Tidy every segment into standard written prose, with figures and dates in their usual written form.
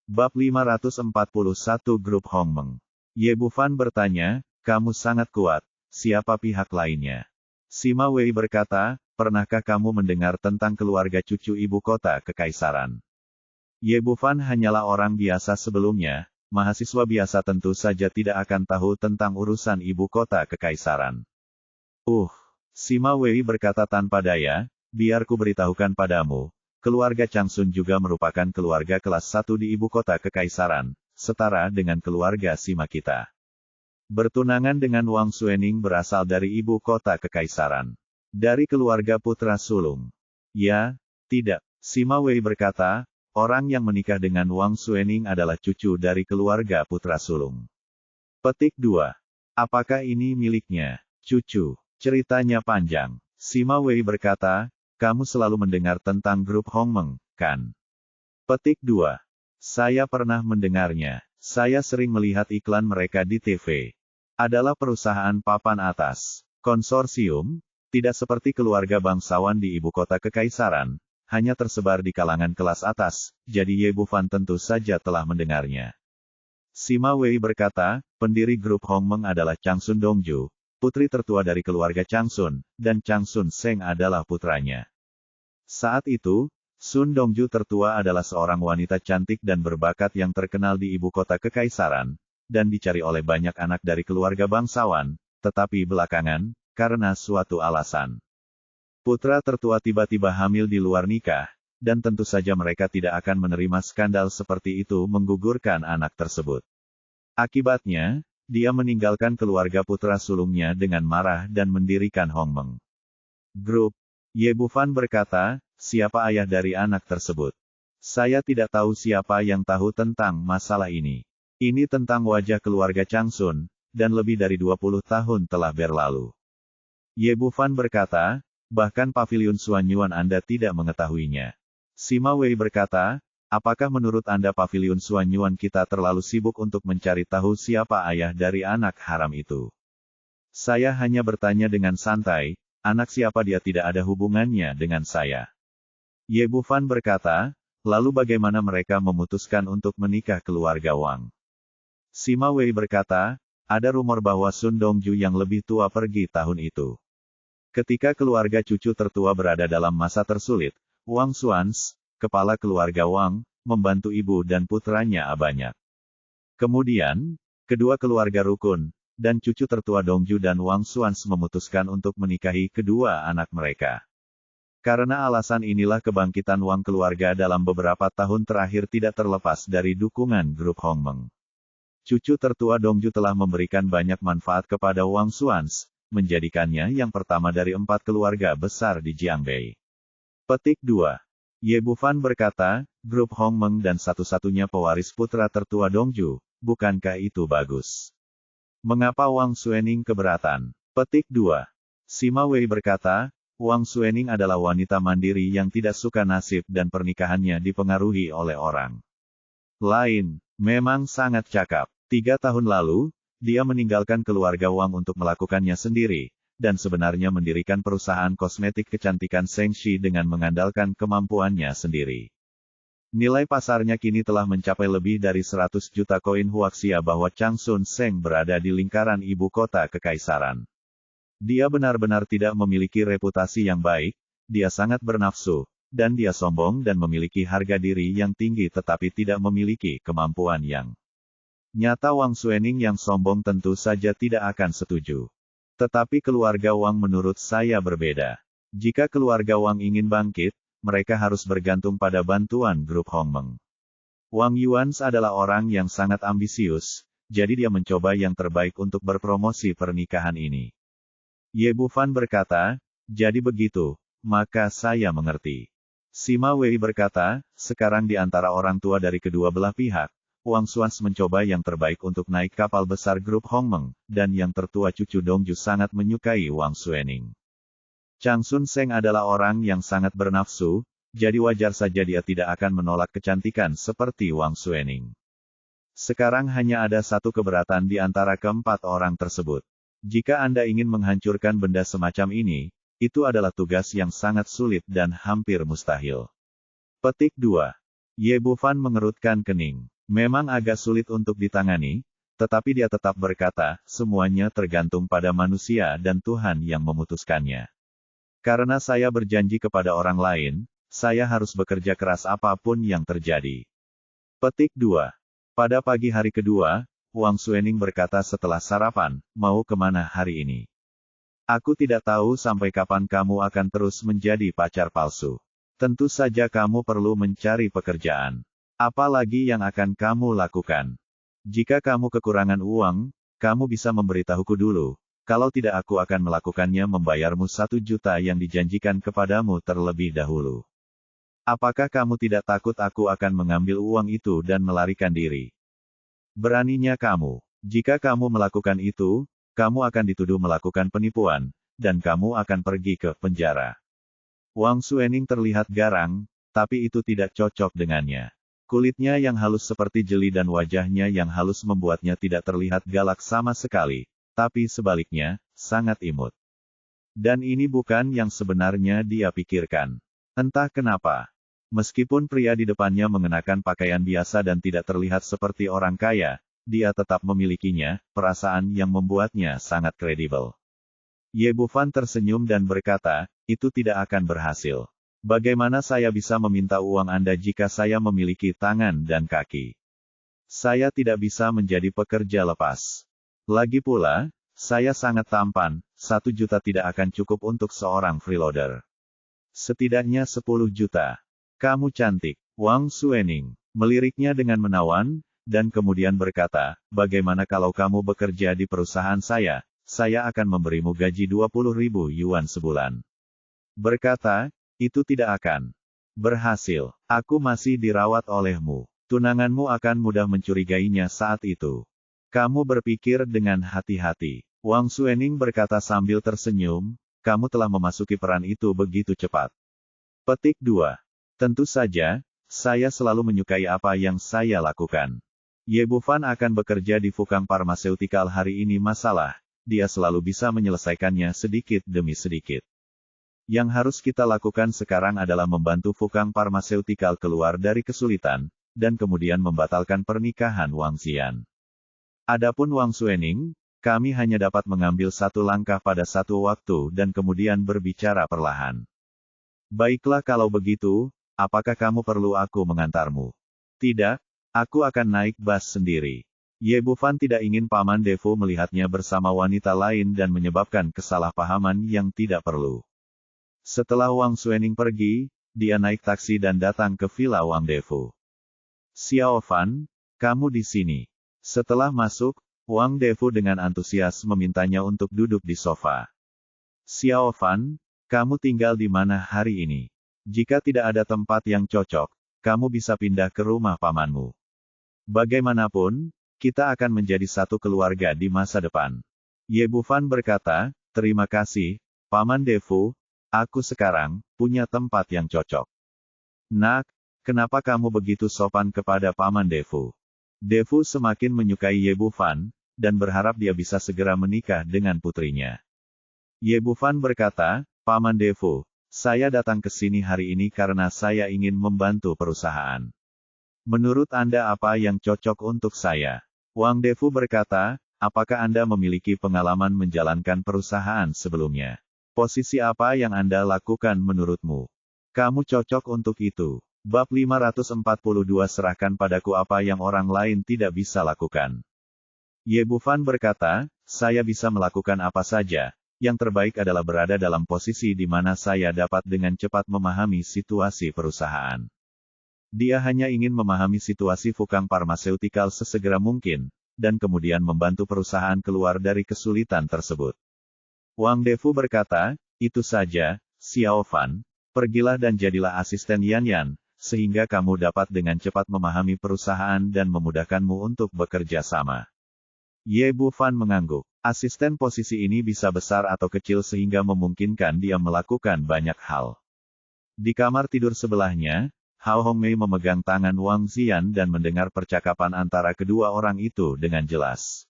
Bab 541 Grup Hongmeng. Ye Bufan bertanya, kamu sangat kuat, siapa pihak lainnya? Sima Wei berkata, pernahkah kamu mendengar tentang keluarga cucu ibu kota kekaisaran? Ye Bufan hanyalah orang biasa sebelumnya, mahasiswa biasa tentu saja tidak akan tahu tentang urusan ibu kota kekaisaran. Sima Wei berkata tanpa daya, biar ku beritahukan padamu, keluarga Changsun juga merupakan keluarga kelas 1 di ibu kota kekaisaran, setara dengan keluarga Sima kita. Bertunangan dengan Wang Xuening berasal dari ibu kota kekaisaran. Dari keluarga putra sulung. Ya, tidak. Sima Wei berkata, orang yang menikah dengan Wang Xuening adalah cucu dari keluarga putra sulung. Petik 2. Apakah ini miliknya? Cucu. Ceritanya panjang. Sima Wei berkata, kamu selalu mendengar tentang grup Hongmeng, kan? Petik 2. Saya pernah mendengarnya. Saya sering melihat iklan mereka di TV. Adalah perusahaan papan atas. Konsorsium, tidak seperti keluarga bangsawan di ibu kota kekaisaran, hanya tersebar di kalangan kelas atas, jadi Ye Bufan tentu saja telah mendengarnya. Sima Wei berkata, pendiri grup Hongmeng adalah Changsun Dongju, putri tertua dari keluarga Changsun, dan Changsun Seng adalah putranya. Saat itu, Sun Dongju tertua adalah seorang wanita cantik dan berbakat yang terkenal di ibu kota kekaisaran, dan dicari oleh banyak anak dari keluarga bangsawan, tetapi belakangan, karena suatu alasan, putra tertua tiba-tiba hamil di luar nikah, dan tentu saja mereka tidak akan menerima skandal seperti itu menggugurkan anak tersebut. Akibatnya, dia meninggalkan keluarga putra sulungnya dengan marah dan mendirikan Hongmeng Group. Ye Bufan berkata, siapa ayah dari anak tersebut? Saya tidak tahu siapa yang tahu tentang masalah ini. Ini tentang wajah keluarga Changsun, dan lebih dari 20 tahun telah berlalu. Ye Bufan berkata, bahkan pavilion Suanyuan Anda tidak mengetahuinya. Sima Wei berkata, apakah menurut Anda pavilion Suanyuan kita terlalu sibuk untuk mencari tahu siapa ayah dari anak haram itu? Saya hanya bertanya dengan santai, anak siapa dia tidak ada hubungannya dengan saya. Ye Bufan berkata, lalu bagaimana mereka memutuskan untuk menikah keluarga Wang? Sima Wei berkata, ada rumor bahwa Sun Dongju yang lebih tua pergi tahun itu. Ketika keluarga cucu tertua berada dalam masa tersulit, Wang Xuans, kepala keluarga Wang, membantu ibu dan putranya banyak. Kemudian, kedua keluarga rukun, dan cucu tertua Dongju dan Wang Xuans memutuskan untuk menikahi kedua anak mereka. Karena alasan inilah kebangkitan Wang keluarga dalam beberapa tahun terakhir tidak terlepas dari dukungan grup Hongmeng. Cucu tertua Dongju telah memberikan banyak manfaat kepada Wang Xuans, menjadikannya yang pertama dari 4 keluarga besar di Jiangbei. Petik 2. Ye Bufan berkata, grup Hongmeng dan satu-satunya pewaris putra tertua Dongju, bukankah itu bagus? Mengapa Wang Xuening keberatan? Petik 2. Sima Wei berkata, Wang Xuening adalah wanita mandiri yang tidak suka nasib dan pernikahannya dipengaruhi oleh orang lain. Memang sangat cakap. 3 tahun lalu, dia meninggalkan keluarga Wang untuk melakukannya sendiri, dan sebenarnya mendirikan perusahaan kosmetik kecantikan Shengxi dengan mengandalkan kemampuannya sendiri. Nilai pasarnya kini telah mencapai lebih dari 100 juta koin huaxia bahwa Changsun Seng berada di lingkaran ibu kota kekaisaran. Dia benar-benar tidak memiliki reputasi yang baik, dia sangat bernafsu, dan dia sombong dan memiliki harga diri yang tinggi tetapi tidak memiliki kemampuan yang nyata. Wang Xuening yang sombong tentu saja tidak akan setuju. Tetapi keluarga Wang menurut saya berbeda. Jika keluarga Wang ingin bangkit, mereka harus bergantung pada bantuan grup Hongmeng. Wang Yuans adalah orang yang sangat ambisius, jadi dia mencoba yang terbaik untuk berpromosi pernikahan ini. Ye Bufan berkata, jadi begitu, maka saya mengerti. Sima Wei berkata, sekarang di antara orang tua dari kedua belah pihak, Wang Xuans mencoba yang terbaik untuk naik kapal besar grup Hongmeng, dan yang tertua cucu Dongju sangat menyukai Wang Xuening. Changsun Seng adalah orang yang sangat bernafsu, jadi wajar saja dia tidak akan menolak kecantikan seperti Wang Xuening. Sekarang hanya ada satu keberatan di antara keempat orang tersebut. Jika Anda ingin menghancurkan benda semacam ini, itu adalah tugas yang sangat sulit dan hampir mustahil. Petik 2. Ye Bufan mengerutkan kening. Memang agak sulit untuk ditangani, tetapi dia tetap berkata, semuanya tergantung pada manusia dan Tuhan yang memutuskannya. Karena saya berjanji kepada orang lain, saya harus bekerja keras apapun yang terjadi. Petik 2. Pada pagi hari kedua, Wang Suening berkata setelah sarapan, mau kemana hari ini? Aku tidak tahu sampai kapan kamu akan terus menjadi pacar palsu. Tentu saja kamu perlu mencari pekerjaan. Apalagi yang akan kamu lakukan? Jika kamu kekurangan uang, kamu bisa memberitahuku dulu. Kalau tidak aku akan melakukannya membayarmu 1 juta yang dijanjikan kepadamu terlebih dahulu. Apakah kamu tidak takut aku akan mengambil uang itu dan melarikan diri? Beraninya kamu. Jika kamu melakukan itu, kamu akan dituduh melakukan penipuan, dan kamu akan pergi ke penjara. Wang Suening terlihat garang, tapi itu tidak cocok dengannya. Kulitnya yang halus seperti jeli dan wajahnya yang halus membuatnya tidak terlihat galak sama sekali, tapi sebaliknya, sangat imut. Dan ini bukan yang sebenarnya dia pikirkan. Entah kenapa. Meskipun pria di depannya mengenakan pakaian biasa dan tidak terlihat seperti orang kaya, dia tetap memilikinya, perasaan yang membuatnya sangat kredibel. Ye Bufan tersenyum dan berkata, itu tidak akan berhasil. Bagaimana saya bisa meminta uang Anda jika saya memiliki tangan dan kaki? Saya tidak bisa menjadi pekerja lepas. Lagi pula, saya sangat tampan, 1 juta tidak akan cukup untuk seorang freeloader. Setidaknya 10 juta. Kamu cantik, Wang Suening. Meliriknya dengan menawan, dan kemudian berkata, bagaimana kalau kamu bekerja di perusahaan saya akan memberimu gaji 20.000 yuan sebulan. Berkata, itu tidak akan berhasil. Aku masih dirawat olehmu. Tunanganmu akan mudah mencurigainya saat itu. Kamu berpikir dengan hati-hati. Wang Suening berkata sambil tersenyum, kamu telah memasuki peran itu begitu cepat. Petik 2. Tentu saja, saya selalu menyukai apa yang saya lakukan. Ye Bufan akan bekerja di Fukang Pharmaceutical hari ini masalah, dia selalu bisa menyelesaikannya sedikit demi sedikit. Yang harus kita lakukan sekarang adalah membantu Fukang Pharmaceutical keluar dari kesulitan, dan kemudian membatalkan pernikahan Wang Xian. Adapun Wang Suening, kami hanya dapat mengambil 1 langkah pada 1 waktu dan kemudian berbicara perlahan. Baiklah kalau begitu, apakah kamu perlu aku mengantarmu? Tidak. Aku akan naik bus sendiri. Ye Bufan tidak ingin Paman Defu melihatnya bersama wanita lain dan menyebabkan kesalahpahaman yang tidak perlu. Setelah Wang Suening pergi, dia naik taksi dan datang ke villa Wang Defu. Xiao Fan, kamu di sini. Setelah masuk, Wang Defu dengan antusias memintanya untuk duduk di sofa. Xiao Fan, kamu tinggal di mana hari ini? Jika tidak ada tempat yang cocok, kamu bisa pindah ke rumah pamanmu. Bagaimanapun, kita akan menjadi satu keluarga di masa depan. Ye Bufan berkata, terima kasih, Paman Defu, aku sekarang punya tempat yang cocok. Nak, kenapa kamu begitu sopan kepada Paman Defu? Defu semakin menyukai Ye Bufan, dan berharap dia bisa segera menikah dengan putrinya. Ye Bufan berkata, Paman Defu, saya datang ke sini hari ini karena saya ingin membantu perusahaan. Menurut Anda apa yang cocok untuk saya? Wang Defu berkata, apakah Anda memiliki pengalaman menjalankan perusahaan sebelumnya? Posisi apa yang Anda lakukan menurutmu? Kamu cocok untuk itu. Bab 542 serahkan padaku apa yang orang lain tidak bisa lakukan. Ye Bufan berkata, saya bisa melakukan apa saja. Yang terbaik adalah berada dalam posisi di mana saya dapat dengan cepat memahami situasi perusahaan. Dia hanya ingin memahami situasi Fukang Pharmaceutical sesegera mungkin, dan kemudian membantu perusahaan keluar dari kesulitan tersebut. Wang Defu berkata, itu saja, Xiao Fan, pergilah dan jadilah asisten Yan Yan, sehingga kamu dapat dengan cepat memahami perusahaan dan memudahkanmu untuk bekerja sama. Ye Bufan mengangguk. Asisten posisi ini bisa besar atau kecil sehingga memungkinkan dia melakukan banyak hal. Di kamar tidur sebelahnya, Hao Hongmei memegang tangan Wang Xian dan mendengar percakapan antara kedua orang itu dengan jelas.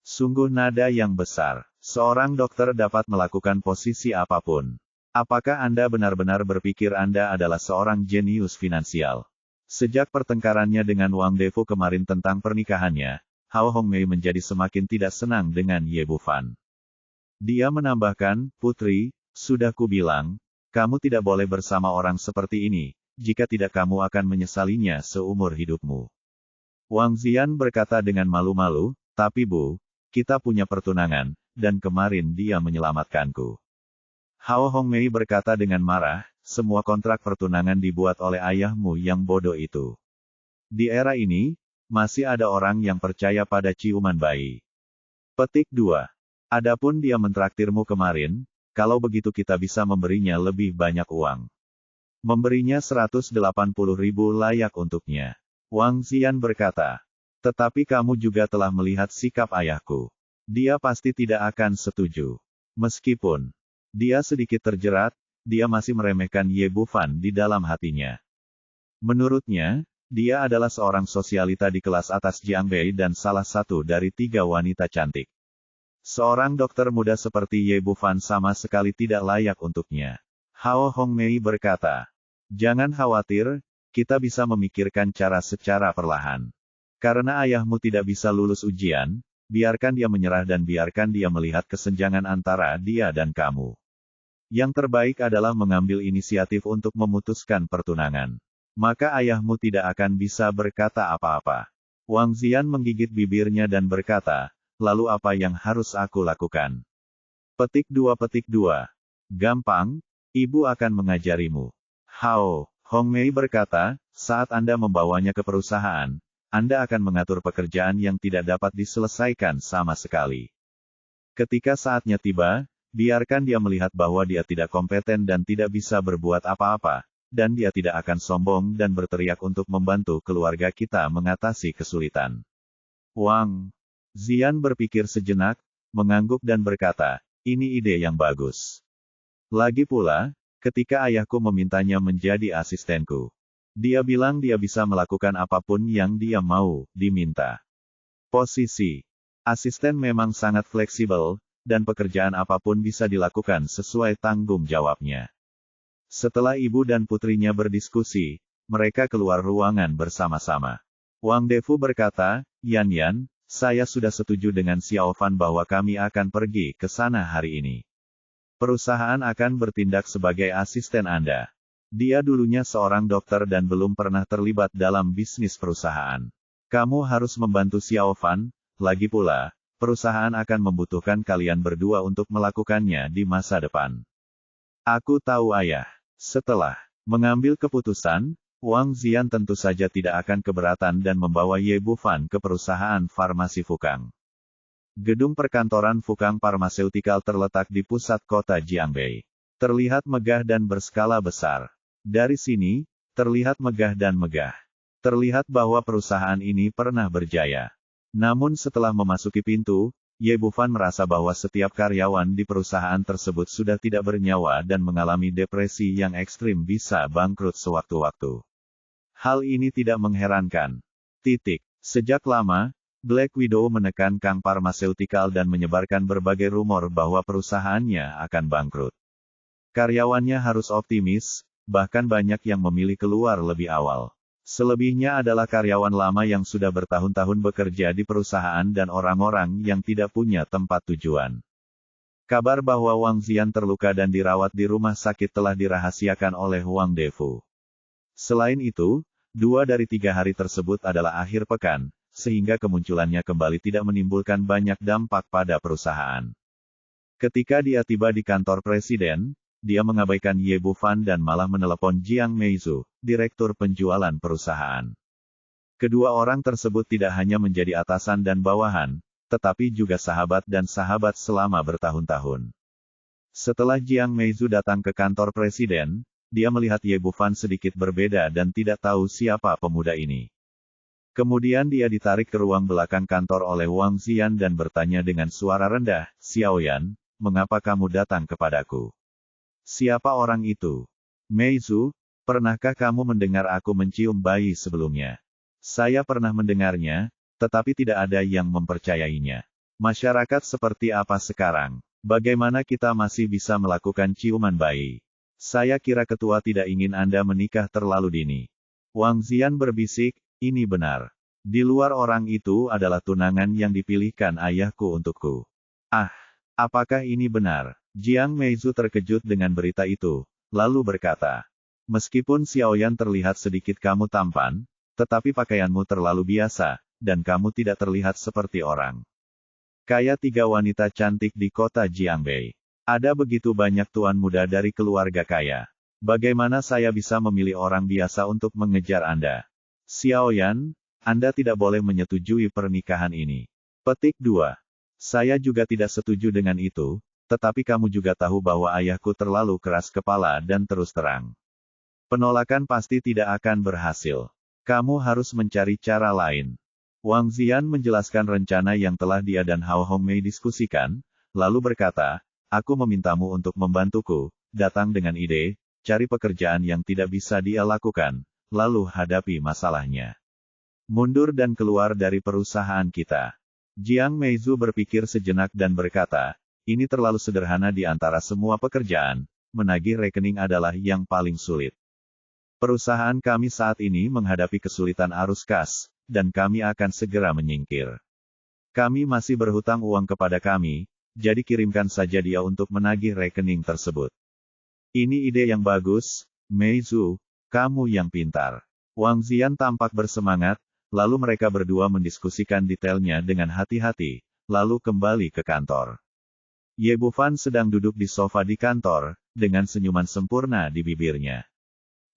Sungguh nada yang besar. Seorang dokter dapat melakukan posisi apapun. Apakah Anda benar-benar berpikir Anda adalah seorang jenius finansial? Sejak pertengkarannya dengan Wang Defu kemarin tentang pernikahannya, Hao Hongmei menjadi semakin tidak senang dengan Ye Bufan. Dia menambahkan, "Putri, sudah kubilang, kamu tidak boleh bersama orang seperti ini, jika tidak kamu akan menyesalinya seumur hidupmu." Wang Zian berkata dengan malu-malu, "Tapi Bu, kita punya pertunangan, dan kemarin dia menyelamatkanku." Hao Hongmei berkata dengan marah, "Semua kontrak pertunangan dibuat oleh ayahmu yang bodoh itu. Di era ini, masih ada orang yang percaya pada ciuman bayi." Petik 2. Adapun dia mentraktirmu kemarin, kalau begitu kita bisa memberinya lebih banyak uang. Memberinya 180.000 layak untuknya. Wang Zian berkata, "Tetapi kamu juga telah melihat sikap ayahku. Dia pasti tidak akan setuju." Meskipun dia sedikit terjerat, dia masih meremehkan Ye Bufan di dalam hatinya. Menurutnya, dia adalah seorang sosialita di kelas atas Jiangbei dan salah satu dari 3 wanita cantik. Seorang dokter muda seperti Ye Bufan sama sekali tidak layak untuknya. Hao Hongmei berkata, "Jangan khawatir, kita bisa memikirkan cara secara perlahan. Karena ayahmu tidak bisa lulus ujian, biarkan dia menyerah dan biarkan dia melihat kesenjangan antara dia dan kamu. Yang terbaik adalah mengambil inisiatif untuk memutuskan pertunangan. Maka ayahmu tidak akan bisa berkata apa-apa." Wang Zian menggigit bibirnya dan berkata, "Lalu apa yang harus aku lakukan?" Petik 2. Gampang, ibu akan mengajarimu. Hao Hongmei berkata, "Saat Anda membawanya ke perusahaan, Anda akan mengatur pekerjaan yang tidak dapat diselesaikan sama sekali. Ketika saatnya tiba, biarkan dia melihat bahwa dia tidak kompeten dan tidak bisa berbuat apa-apa, dan dia tidak akan sombong dan berteriak untuk membantu keluarga kita mengatasi kesulitan." Wang Zian berpikir sejenak, mengangguk dan berkata, "Ini ide yang bagus. Lagi pula, ketika ayahku memintanya menjadi asistenku, dia bilang dia bisa melakukan apapun yang dia mau diminta. Posisi asisten memang sangat fleksibel, dan pekerjaan apapun bisa dilakukan sesuai tanggung jawabnya." Setelah ibu dan putrinya berdiskusi, mereka keluar ruangan bersama-sama. Wang Defu berkata, Yan, saya sudah setuju dengan Xiao Fan bahwa kami akan pergi ke sana hari ini. Perusahaan akan bertindak sebagai asisten Anda. Dia dulunya seorang dokter dan belum pernah terlibat dalam bisnis perusahaan. Kamu harus membantu Xiao Fan, lagi pula, perusahaan akan membutuhkan kalian berdua untuk melakukannya di masa depan. Aku tahu ayah. Setelah mengambil keputusan, Wang Zian tentu saja tidak akan keberatan dan membawa Ye Bufan ke perusahaan farmasi Fukang. Gedung perkantoran Fukang Pharmaceutical terletak di pusat kota Jiangbei. Terlihat megah dan berskala besar. Dari sini, terlihat megah dan megah. Terlihat bahwa perusahaan ini pernah berjaya. Namun setelah memasuki pintu, Ye Bufan merasa bahwa setiap karyawan di perusahaan tersebut sudah tidak bernyawa dan mengalami depresi yang ekstrim bisa bangkrut sewaktu-waktu. Hal ini tidak mengherankan. Sejak lama, Black Widow menekan Kang Pharmaceutical dan menyebarkan berbagai rumor bahwa perusahaannya akan bangkrut. Karyawannya harus optimis, bahkan banyak yang memilih keluar lebih awal. Selebihnya adalah karyawan lama yang sudah bertahun-tahun bekerja di perusahaan dan orang-orang yang tidak punya tempat tujuan. Kabar bahwa Wang Zian terluka dan dirawat di rumah sakit telah dirahasiakan oleh Wang Defu. Selain itu, 2 dari 3 hari tersebut adalah akhir pekan, sehingga kemunculannya kembali tidak menimbulkan banyak dampak pada perusahaan. Ketika dia tiba di kantor presiden, dia mengabaikan Ye Bufan dan malah menelepon Jiang Meizu, direktur penjualan perusahaan. Kedua orang tersebut tidak hanya menjadi atasan dan bawahan, tetapi juga sahabat dan sahabat selama bertahun-tahun. Setelah Jiang Meizu datang ke kantor presiden, dia melihat Ye Bufan sedikit berbeda dan tidak tahu siapa pemuda ini. Kemudian dia ditarik ke ruang belakang kantor oleh Wang Zian dan bertanya dengan suara rendah, "Xiaoyan, mengapa kamu datang kepadaku? Siapa orang itu?" "Meizu, pernahkah kamu mendengar aku mencium bayi sebelumnya?" "Saya pernah mendengarnya, tetapi tidak ada yang mempercayainya. Masyarakat seperti apa sekarang? Bagaimana kita masih bisa melakukan ciuman bayi? Saya kira ketua tidak ingin Anda menikah terlalu dini." Wang Zian berbisik, ini benar. Di luar orang itu adalah tunangan yang dipilihkan ayahku untukku. Ah, apakah ini benar? Jiang Meizu terkejut dengan berita itu, lalu berkata, meskipun Xiaoyan terlihat sedikit kamu tampan, tetapi pakaianmu terlalu biasa, dan kamu tidak terlihat seperti orang kaya. 3 wanita cantik di kota Jiangbei. Ada begitu banyak tuan muda dari keluarga kaya. Bagaimana saya bisa memilih orang biasa untuk mengejar Anda? Xiaoyan, Anda tidak boleh menyetujui pernikahan ini. Petik 2. Saya juga tidak setuju dengan itu, tetapi kamu juga tahu bahwa ayahku terlalu keras kepala dan terus terang. Penolakan pasti tidak akan berhasil. Kamu harus mencari cara lain. Wang Zian menjelaskan rencana yang telah dia dan Hao Hongmei diskusikan, lalu berkata, aku memintamu untuk membantuku, datang dengan ide, cari pekerjaan yang tidak bisa dia lakukan, lalu hadapi masalahnya. Mundur dan keluar dari perusahaan kita. Jiang Meizu berpikir sejenak dan berkata, ini terlalu sederhana di antara semua pekerjaan, menagih rekening adalah yang paling sulit. Perusahaan kami saat ini menghadapi kesulitan arus kas, dan kami akan segera menyingkir. Kami masih berhutang uang kepada kami, jadi kirimkan saja dia untuk menagih rekening tersebut. Ini ide yang bagus, Meizu, kamu yang pintar. Wang Zian tampak bersemangat, lalu mereka berdua mendiskusikan detailnya dengan hati-hati, lalu kembali ke kantor. Ye Bufan sedang duduk di sofa di kantor, dengan senyuman sempurna di bibirnya.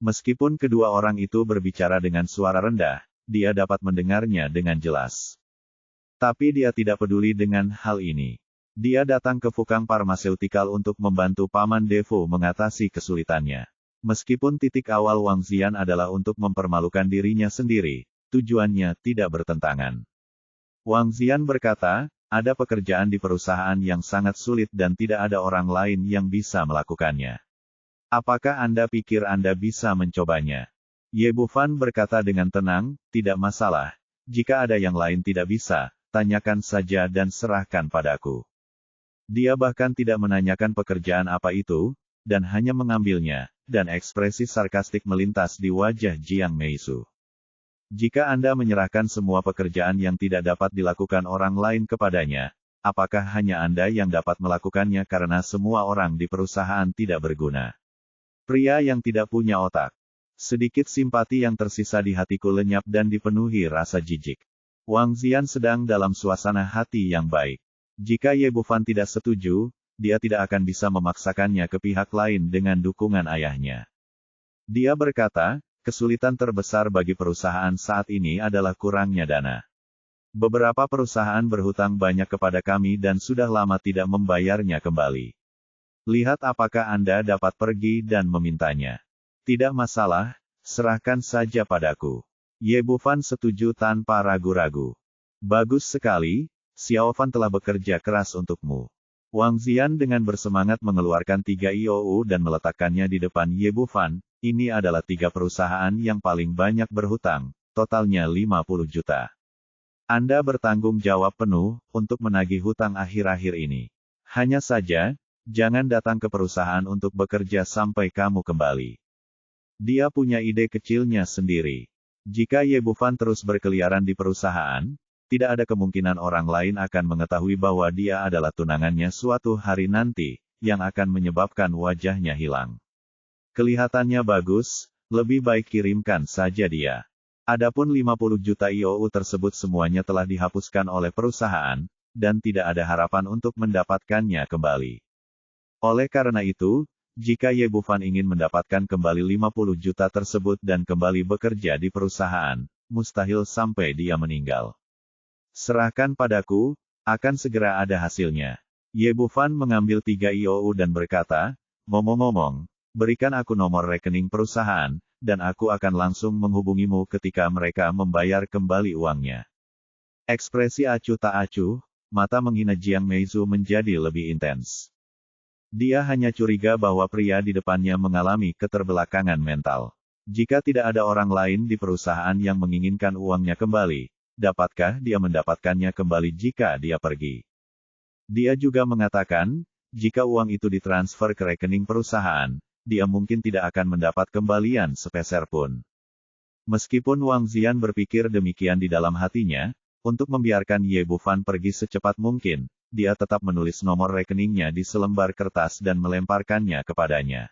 Meskipun kedua orang itu berbicara dengan suara rendah, dia dapat mendengarnya dengan jelas. Tapi dia tidak peduli dengan hal ini. Dia datang ke Fukang Pharmaceutical untuk membantu Paman Devo mengatasi kesulitannya. Meskipun titik awal Wang Zian adalah untuk mempermalukan dirinya sendiri, tujuannya tidak bertentangan. Wang Zian berkata, ada pekerjaan di perusahaan yang sangat sulit dan tidak ada orang lain yang bisa melakukannya. Apakah Anda pikir Anda bisa mencobanya? Ye Bufan berkata dengan tenang, tidak masalah. Jika ada yang lain tidak bisa, tanyakan saja dan serahkan padaku. Dia bahkan tidak menanyakan pekerjaan apa itu, dan hanya mengambilnya, dan ekspresi sarkastik melintas di wajah Jiang Meizu. Jika Anda menyerahkan semua pekerjaan yang tidak dapat dilakukan orang lain kepadanya, apakah hanya Anda yang dapat melakukannya karena semua orang di perusahaan tidak berguna? Pria yang tidak punya otak. Sedikit simpati yang tersisa di hatiku lenyap dan dipenuhi rasa jijik. Wang Zian sedang dalam suasana hati yang baik. Jika Ye Bufan tidak setuju, dia tidak akan bisa memaksakannya ke pihak lain dengan dukungan ayahnya. Dia berkata, kesulitan terbesar bagi perusahaan saat ini adalah kurangnya dana. Beberapa perusahaan berhutang banyak kepada kami dan sudah lama tidak membayarnya kembali. Lihat apakah Anda dapat pergi dan memintanya. Tidak masalah, serahkan saja padaku. Ye Bufan setuju tanpa ragu-ragu. Bagus sekali, Xiao Fan telah bekerja keras untukmu. Wang Zian dengan bersemangat mengeluarkan 3 IOU dan meletakkannya di depan Ye Bufan. Ini adalah 3 perusahaan yang paling banyak berhutang, totalnya 50 juta. Anda bertanggung jawab penuh untuk menagih hutang akhir-akhir ini. Hanya saja, jangan datang ke perusahaan untuk bekerja sampai kamu kembali. Dia punya ide kecilnya sendiri. Jika Ye Bufan terus berkeliaran di perusahaan, tidak ada kemungkinan orang lain akan mengetahui bahwa dia adalah tunangannya suatu hari nanti, yang akan menyebabkan wajahnya hilang. Kelihatannya bagus, lebih baik kirimkan saja dia. Adapun 50 juta IOU tersebut semuanya telah dihapuskan oleh perusahaan, dan tidak ada harapan untuk mendapatkannya kembali. Oleh karena itu, jika Ye Bufan ingin mendapatkan kembali 50 juta tersebut dan kembali bekerja di perusahaan, mustahil sampai dia meninggal. Serahkan padaku, akan segera ada hasilnya. Ye Bufan mengambil 3 IOU dan berkata, ngomong-ngomong, berikan aku nomor rekening perusahaan, dan aku akan langsung menghubungimu ketika mereka membayar kembali uangnya. Ekspresi acuh tak acuh, mata menghina Jiang Meizu menjadi lebih intens. Dia hanya curiga bahwa pria di depannya mengalami keterbelakangan mental. Jika tidak ada orang lain di perusahaan yang menginginkan uangnya kembali, dapatkah dia mendapatkannya kembali jika dia pergi? Dia juga mengatakan, jika uang itu ditransfer ke rekening perusahaan, dia mungkin tidak akan mendapat kembalian sepeser pun. Meskipun Wang Zian berpikir demikian di dalam hatinya, untuk membiarkan Ye Bufan pergi secepat mungkin, dia tetap menulis nomor rekeningnya di selembar kertas dan melemparkannya kepadanya.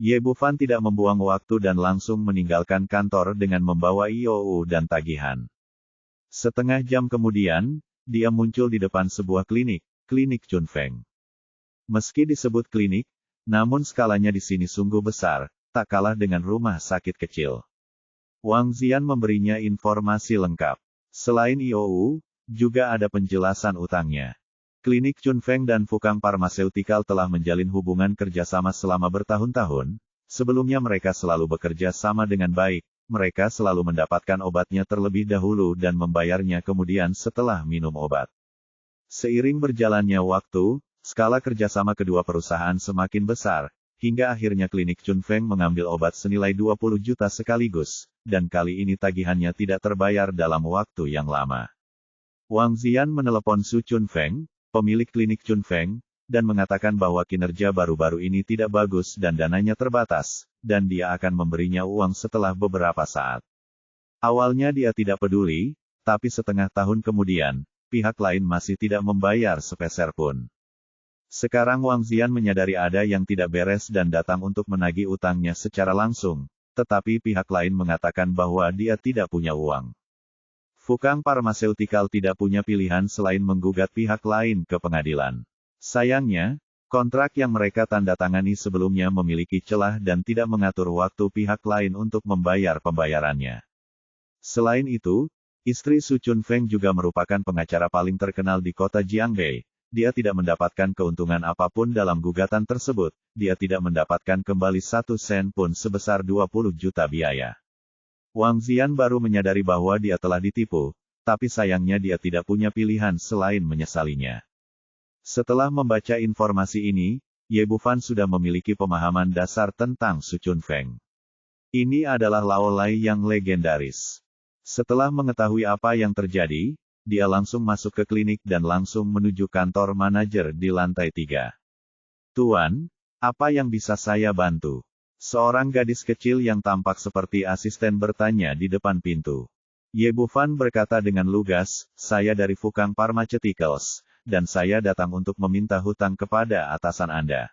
Ye Bufan tidak membuang waktu dan langsung meninggalkan kantor dengan membawa IOU dan tagihan. Setengah jam kemudian, dia muncul di depan sebuah klinik, klinik Chunfeng. Meski disebut klinik, namun skalanya di sini sungguh besar, tak kalah dengan rumah sakit kecil. Wang Zian memberinya informasi lengkap. Selain IOU, juga ada penjelasan utangnya. Klinik Chunfeng dan Fukang Pharmaceutical telah menjalin hubungan kerjasama selama bertahun-tahun. Sebelumnya mereka selalu bekerja sama dengan baik, mereka selalu mendapatkan obatnya terlebih dahulu dan membayarnya kemudian setelah minum obat. Seiring berjalannya waktu, skala kerjasama kedua perusahaan semakin besar, hingga akhirnya klinik Chunfeng mengambil obat senilai 20 juta sekaligus, dan kali ini tagihannya tidak terbayar dalam waktu yang lama. Wang Zian menelepon Su Chunfeng, pemilik klinik Chunfeng, dan mengatakan bahwa kinerja baru-baru ini tidak bagus dan dananya terbatas, dan dia akan memberinya uang setelah beberapa saat. Awalnya dia tidak peduli, tapi setengah tahun kemudian, pihak lain masih tidak membayar sepeser pun. Sekarang Wang Zian menyadari ada yang tidak beres dan datang untuk menagih utangnya secara langsung, tetapi pihak lain mengatakan bahwa dia tidak punya uang. Fukang Pharmaceutical tidak punya pilihan selain menggugat pihak lain ke pengadilan. Sayangnya, kontrak yang mereka tanda tangani sebelumnya memiliki celah dan tidak mengatur waktu pihak lain untuk membayar pembayarannya. Selain itu, istri Su Chunfeng juga merupakan pengacara paling terkenal di kota Jiangbei. Dia tidak mendapatkan keuntungan apapun dalam gugatan tersebut, dia tidak mendapatkan kembali 1 sen pun sebesar 20 juta biaya. Wang Zian baru menyadari bahwa dia telah ditipu, tapi sayangnya dia tidak punya pilihan selain menyesalinya. Setelah membaca informasi ini, Ye Bufan sudah memiliki pemahaman dasar tentang Su Chunfeng. Ini adalah laolai yang legendaris. Setelah mengetahui apa yang terjadi, dia langsung masuk ke klinik dan langsung menuju kantor manajer di lantai 3. Tuan, apa yang bisa saya bantu? Seorang gadis kecil yang tampak seperti asisten bertanya di depan pintu. Ye Bufan berkata dengan lugas, saya dari Fukang Pharmaceuticals, dan saya datang untuk meminta hutang kepada atasan Anda.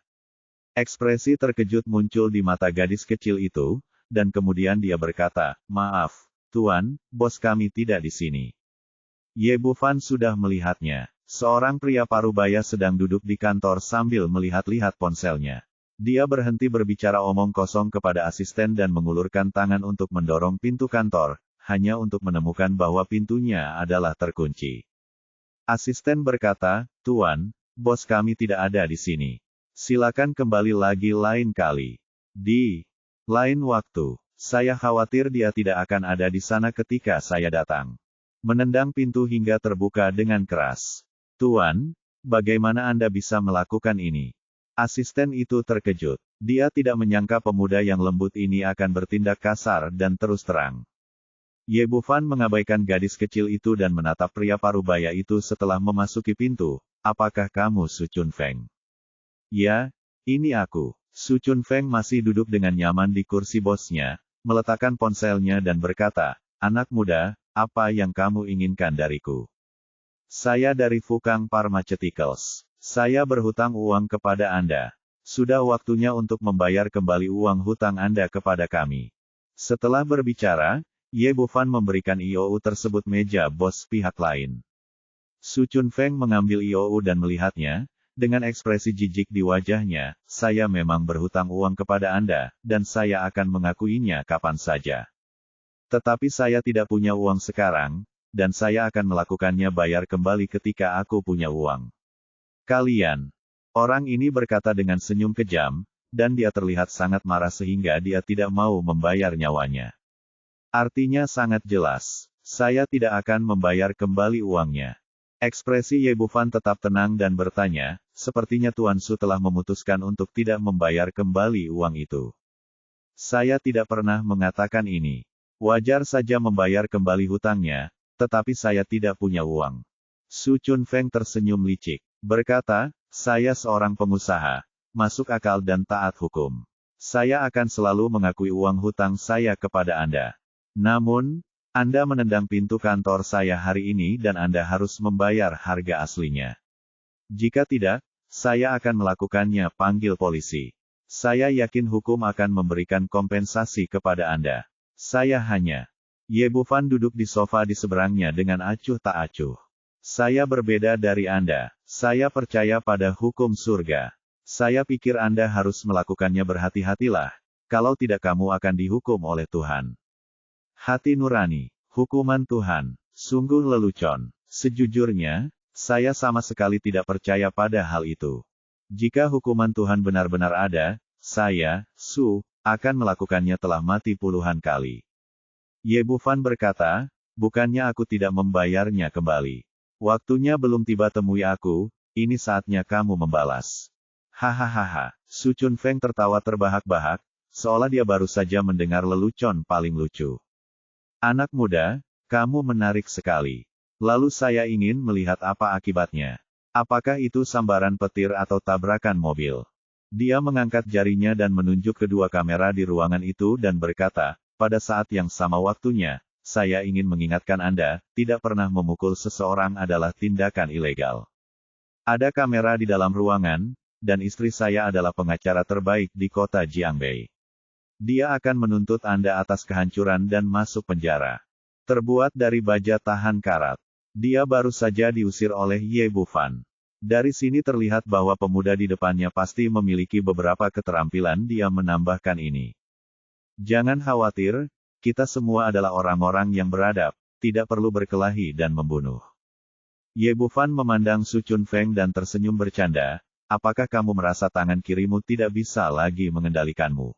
Ekspresi terkejut muncul di mata gadis kecil itu, dan kemudian dia berkata, maaf, Tuan, bos kami tidak di sini. Ye Bufan sudah melihatnya. Seorang pria parubaya sedang duduk di kantor sambil melihat-lihat ponselnya. Dia berhenti berbicara omong kosong kepada asisten dan mengulurkan tangan untuk mendorong pintu kantor, hanya untuk menemukan bahwa pintunya adalah terkunci. Asisten berkata, Tuan, bos kami tidak ada di sini. Silakan kembali lagi lain kali. Di lain waktu, saya khawatir dia tidak akan ada di sana ketika saya datang. Menendang pintu hingga terbuka dengan keras. Tuan, bagaimana Anda bisa melakukan ini? Asisten itu terkejut. Dia tidak menyangka pemuda yang lembut ini akan bertindak kasar dan terus terang. Ye Bufan mengabaikan gadis kecil itu dan menatap pria parubaya itu setelah memasuki pintu. Apakah kamu Su Chunfeng? Ya, ini aku. Su Chunfeng masih duduk dengan nyaman di kursi bosnya, meletakkan ponselnya dan berkata, anak muda, apa yang kamu inginkan dariku? Saya dari Fukang Pharmaceuticals. Saya berhutang uang kepada Anda. Sudah waktunya untuk membayar kembali uang hutang Anda kepada kami. Setelah berbicara, Ye Bufan memberikan IOU tersebut meja bos pihak lain. Su Chunfeng mengambil IOU dan melihatnya, dengan ekspresi jijik di wajahnya, saya memang berhutang uang kepada Anda, dan saya akan mengakuinya kapan saja. Tetapi saya tidak punya uang sekarang, dan saya akan melakukannya bayar kembali ketika aku punya uang. Kalian. Orang ini berkata dengan senyum kejam, dan dia terlihat sangat marah sehingga dia tidak mau membayar nyawanya. Artinya sangat jelas, saya tidak akan membayar kembali uangnya. Ekspresi Ye Bufan tetap tenang dan bertanya, sepertinya Tuan Su telah memutuskan untuk tidak membayar kembali uang itu. Saya tidak pernah mengatakan ini. Wajar saja membayar kembali hutangnya, tetapi saya tidak punya uang. Su Chunfeng tersenyum licik, berkata, saya seorang pengusaha, masuk akal dan taat hukum. Saya akan selalu mengakui uang hutang saya kepada Anda. Namun, Anda menendang pintu kantor saya hari ini dan Anda harus membayar harga aslinya. Jika tidak, saya akan melakukannya. Panggil polisi. Saya yakin hukum akan memberikan kompensasi kepada Anda. Saya hanya. Ye Bufan duduk di sofa di seberangnya dengan acuh tak acuh. Saya berbeda dari Anda. Saya percaya pada hukum surga. Saya pikir Anda harus melakukannya. Berhati-hatilah. Kalau tidak kamu akan dihukum oleh Tuhan. Hati nurani, hukuman Tuhan, sungguh lelucon. Sejujurnya, saya sama sekali tidak percaya pada hal itu. Jika hukuman Tuhan benar-benar ada, saya, akan melakukannya. Telah mati puluhan kali. Ye Bufan berkata, bukannya aku tidak membayarnya kembali. Waktunya belum tiba. Temui aku, ini saatnya kamu membalas. Hahaha, Su Chun Feng tertawa terbahak-bahak, seolah dia baru saja mendengar lelucon paling lucu. Anak muda, kamu menarik sekali. Lalu saya ingin melihat apa akibatnya. Apakah itu sambaran petir atau tabrakan mobil? Dia mengangkat jarinya dan menunjuk kedua kamera di ruangan itu dan berkata, pada saat yang sama waktunya, saya ingin mengingatkan Anda, tidak pernah memukul seseorang adalah tindakan ilegal. Ada kamera di dalam ruangan, dan istri saya adalah pengacara terbaik di kota Jiangbei. Dia akan menuntut Anda atas kehancuran dan masuk penjara. Terbuat dari baja tahan karat. Dia baru saja diusir oleh Ye Bufan. Dari sini terlihat bahwa pemuda di depannya pasti memiliki beberapa keterampilan. Dia menambahkan ini. Jangan khawatir, kita semua adalah orang-orang yang beradab, tidak perlu berkelahi dan membunuh. Ye Bufan memandang Su Chun Feng dan tersenyum bercanda, apakah kamu merasa tangan kirimu tidak bisa lagi mengendalikanmu?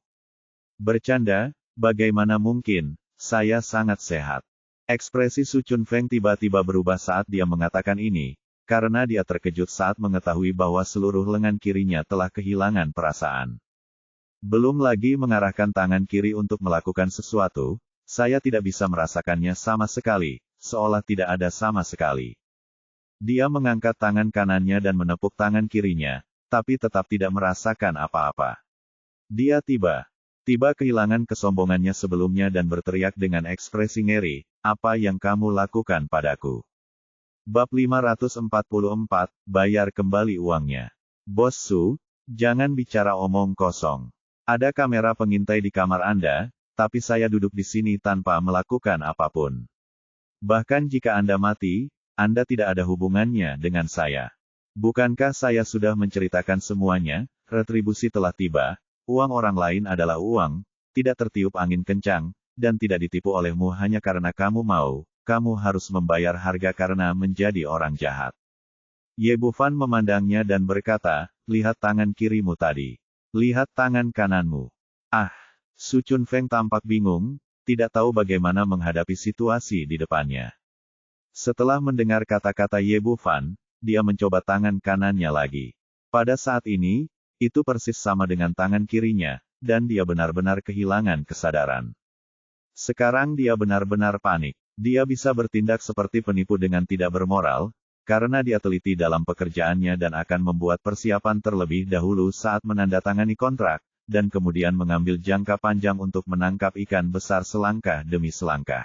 Bercanda, bagaimana mungkin, saya sangat sehat. Ekspresi Su Chun Feng tiba-tiba berubah saat dia mengatakan ini, karena dia terkejut saat mengetahui bahwa seluruh lengan kirinya telah kehilangan perasaan. Belum lagi mengarahkan tangan kiri untuk melakukan sesuatu, saya tidak bisa merasakannya sama sekali, seolah tidak ada sama sekali. Dia mengangkat tangan kanannya dan menepuk tangan kirinya, tapi tetap tidak merasakan apa-apa. Dia tiba kehilangan kesombongannya sebelumnya dan berteriak dengan ekspresi ngeri, apa yang kamu lakukan padaku? Bab 544, bayar kembali uangnya. Bos Su, jangan bicara omong kosong. Ada kamera pengintai di kamar Anda, tapi saya duduk di sini tanpa melakukan apapun. Bahkan jika Anda mati, Anda tidak ada hubungannya dengan saya. Bukankah saya sudah menceritakan semuanya? Retribusi telah tiba. Uang orang lain adalah uang, tidak tertiup angin kencang, dan tidak ditipu olehmu hanya karena kamu mau, kamu harus membayar harga karena menjadi orang jahat. Ye Bufan memandangnya dan berkata, lihat tangan kirimu tadi. Lihat tangan kananmu. Su Chun Feng tampak bingung, tidak tahu bagaimana menghadapi situasi di depannya. Setelah mendengar kata-kata Ye Bufan, dia mencoba tangan kanannya lagi. Pada saat ini, itu persis sama dengan tangan kirinya, dan dia benar-benar kehilangan kesadaran. Sekarang dia benar-benar panik. Dia bisa bertindak seperti penipu dengan tidak bermoral, karena dia teliti dalam pekerjaannya dan akan membuat persiapan terlebih dahulu saat menandatangani kontrak, dan kemudian mengambil jangka panjang untuk menangkap ikan besar selangkah demi selangkah.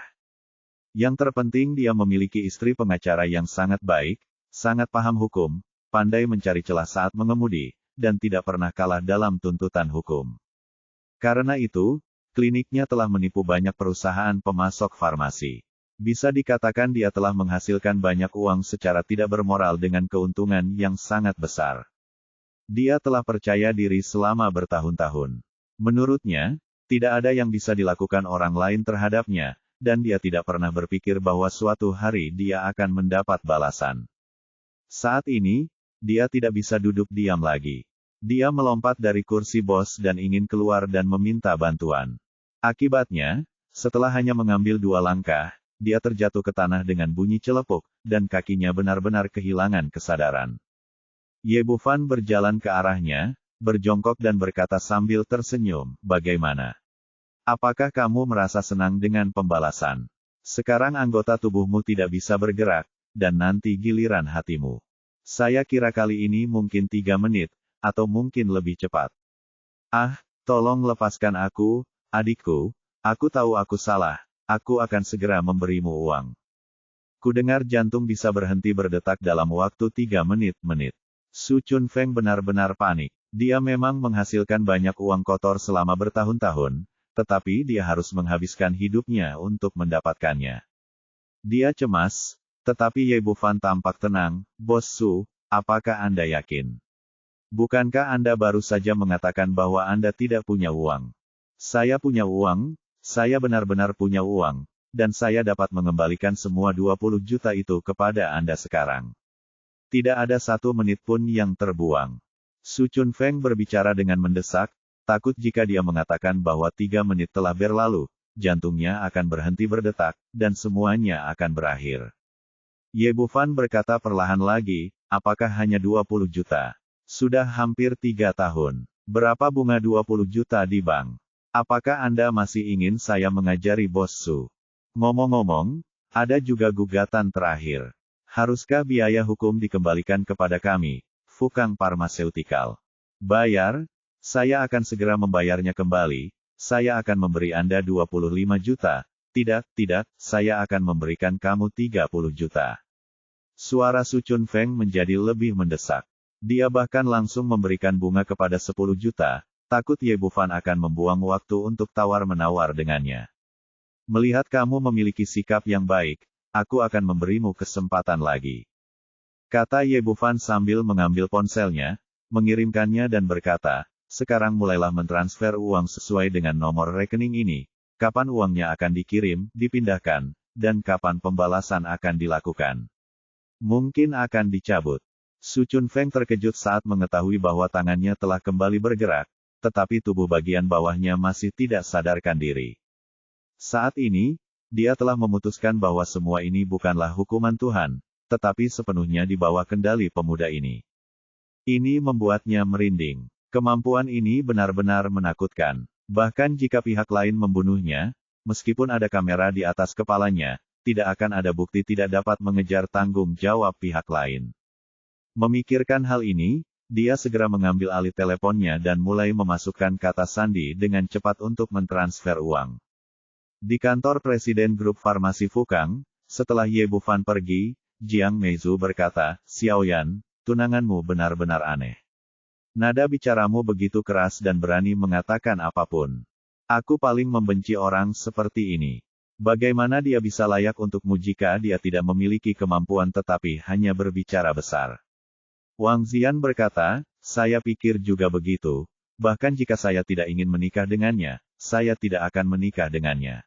Yang terpenting dia memiliki istri pengacara yang sangat baik, sangat paham hukum, pandai mencari celah saat mengemudi, dan tidak pernah kalah dalam tuntutan hukum. Karena itu, kliniknya telah menipu banyak perusahaan pemasok farmasi. Bisa dikatakan dia telah menghasilkan banyak uang secara tidak bermoral dengan keuntungan yang sangat besar. Dia telah percaya diri selama bertahun-tahun. Menurutnya, tidak ada yang bisa dilakukan orang lain terhadapnya, dan dia tidak pernah berpikir bahwa suatu hari dia akan mendapat balasan. Saat ini, dia tidak bisa duduk diam lagi. Dia melompat dari kursi bos dan ingin keluar dan meminta bantuan. Akibatnya, setelah hanya mengambil 2 langkah, dia terjatuh ke tanah dengan bunyi celepuk, dan kakinya benar-benar kehilangan kesadaran. Ye Bufan berjalan ke arahnya, berjongkok dan berkata sambil tersenyum, bagaimana? Apakah kamu merasa senang dengan pembalasan? Sekarang anggota tubuhmu tidak bisa bergerak, dan nanti giliran hatimu. Saya kira kali ini mungkin 3 menit, atau mungkin lebih cepat. Tolong lepaskan aku, adikku, aku tahu aku salah, aku akan segera memberimu uang. Kudengar jantung bisa berhenti berdetak dalam waktu 3 menit. Su Chunfeng benar-benar panik. Dia memang menghasilkan banyak uang kotor selama bertahun-tahun, tetapi dia harus menghabiskan hidupnya untuk mendapatkannya. Dia cemas, tetapi Ye Bufan tampak tenang. Bos Su, apakah Anda yakin? Bukankah Anda baru saja mengatakan bahwa Anda tidak punya uang? Saya punya uang, saya benar-benar punya uang, dan saya dapat mengembalikan semua 20 juta itu kepada Anda sekarang. Tidak ada 1 menit pun yang terbuang. Su Chunfeng berbicara dengan mendesak, takut jika dia mengatakan bahwa 3 menit telah berlalu, jantungnya akan berhenti berdetak, dan semuanya akan berakhir. Ye Bufan berkata perlahan lagi, apakah hanya 20 juta? Sudah hampir 3 tahun. Berapa bunga 20 juta di bank? Apakah Anda masih ingin saya mengajari Bos Su? Ngomong-ngomong, ada juga gugatan terakhir. Haruskah biaya hukum dikembalikan kepada kami, Fukang Pharmaceutical? Bayar? Saya akan segera membayarnya kembali. Saya akan memberi Anda 25 juta. Tidak, saya akan memberikan kamu 30 juta. Suara Su Chunfeng menjadi lebih mendesak. Dia bahkan langsung memberikan bunga kepada 10 juta, takut Ye Bufan akan membuang waktu untuk tawar-menawar dengannya. Melihat kamu memiliki sikap yang baik, aku akan memberimu kesempatan lagi. Kata Ye Bufan sambil mengambil ponselnya, mengirimkannya dan berkata, sekarang mulailah mentransfer uang sesuai dengan nomor rekening ini, kapan uangnya akan dikirim, dipindahkan, dan kapan pembalasan akan dilakukan. Mungkin akan dicabut. Su Chunfeng terkejut saat mengetahui bahwa tangannya telah kembali bergerak, tetapi tubuh bagian bawahnya masih tidak sadarkan diri. Saat ini, dia telah memutuskan bahwa semua ini bukanlah hukuman Tuhan, tetapi sepenuhnya di bawah kendali pemuda ini. Ini membuatnya merinding. Kemampuan ini benar-benar menakutkan. Bahkan jika pihak lain membunuhnya, meskipun ada kamera di atas kepalanya, tidak akan ada bukti tidak dapat mengejar tanggung jawab pihak lain. Memikirkan hal ini, dia segera mengambil alih teleponnya dan mulai memasukkan kata sandi dengan cepat untuk mentransfer uang. Di kantor Presiden Grup Farmasi Fukang, setelah Ye Bufan pergi, Jiang Meizu berkata, Xiaoyan, tunanganmu benar-benar aneh. Nada bicaramu begitu keras dan berani mengatakan apapun. Aku paling membenci orang seperti ini. Bagaimana dia bisa layak untukmu jika dia tidak memiliki kemampuan tetapi hanya berbicara besar? Wang Zian berkata, saya pikir juga begitu, bahkan jika saya tidak ingin menikah dengannya, saya tidak akan menikah dengannya.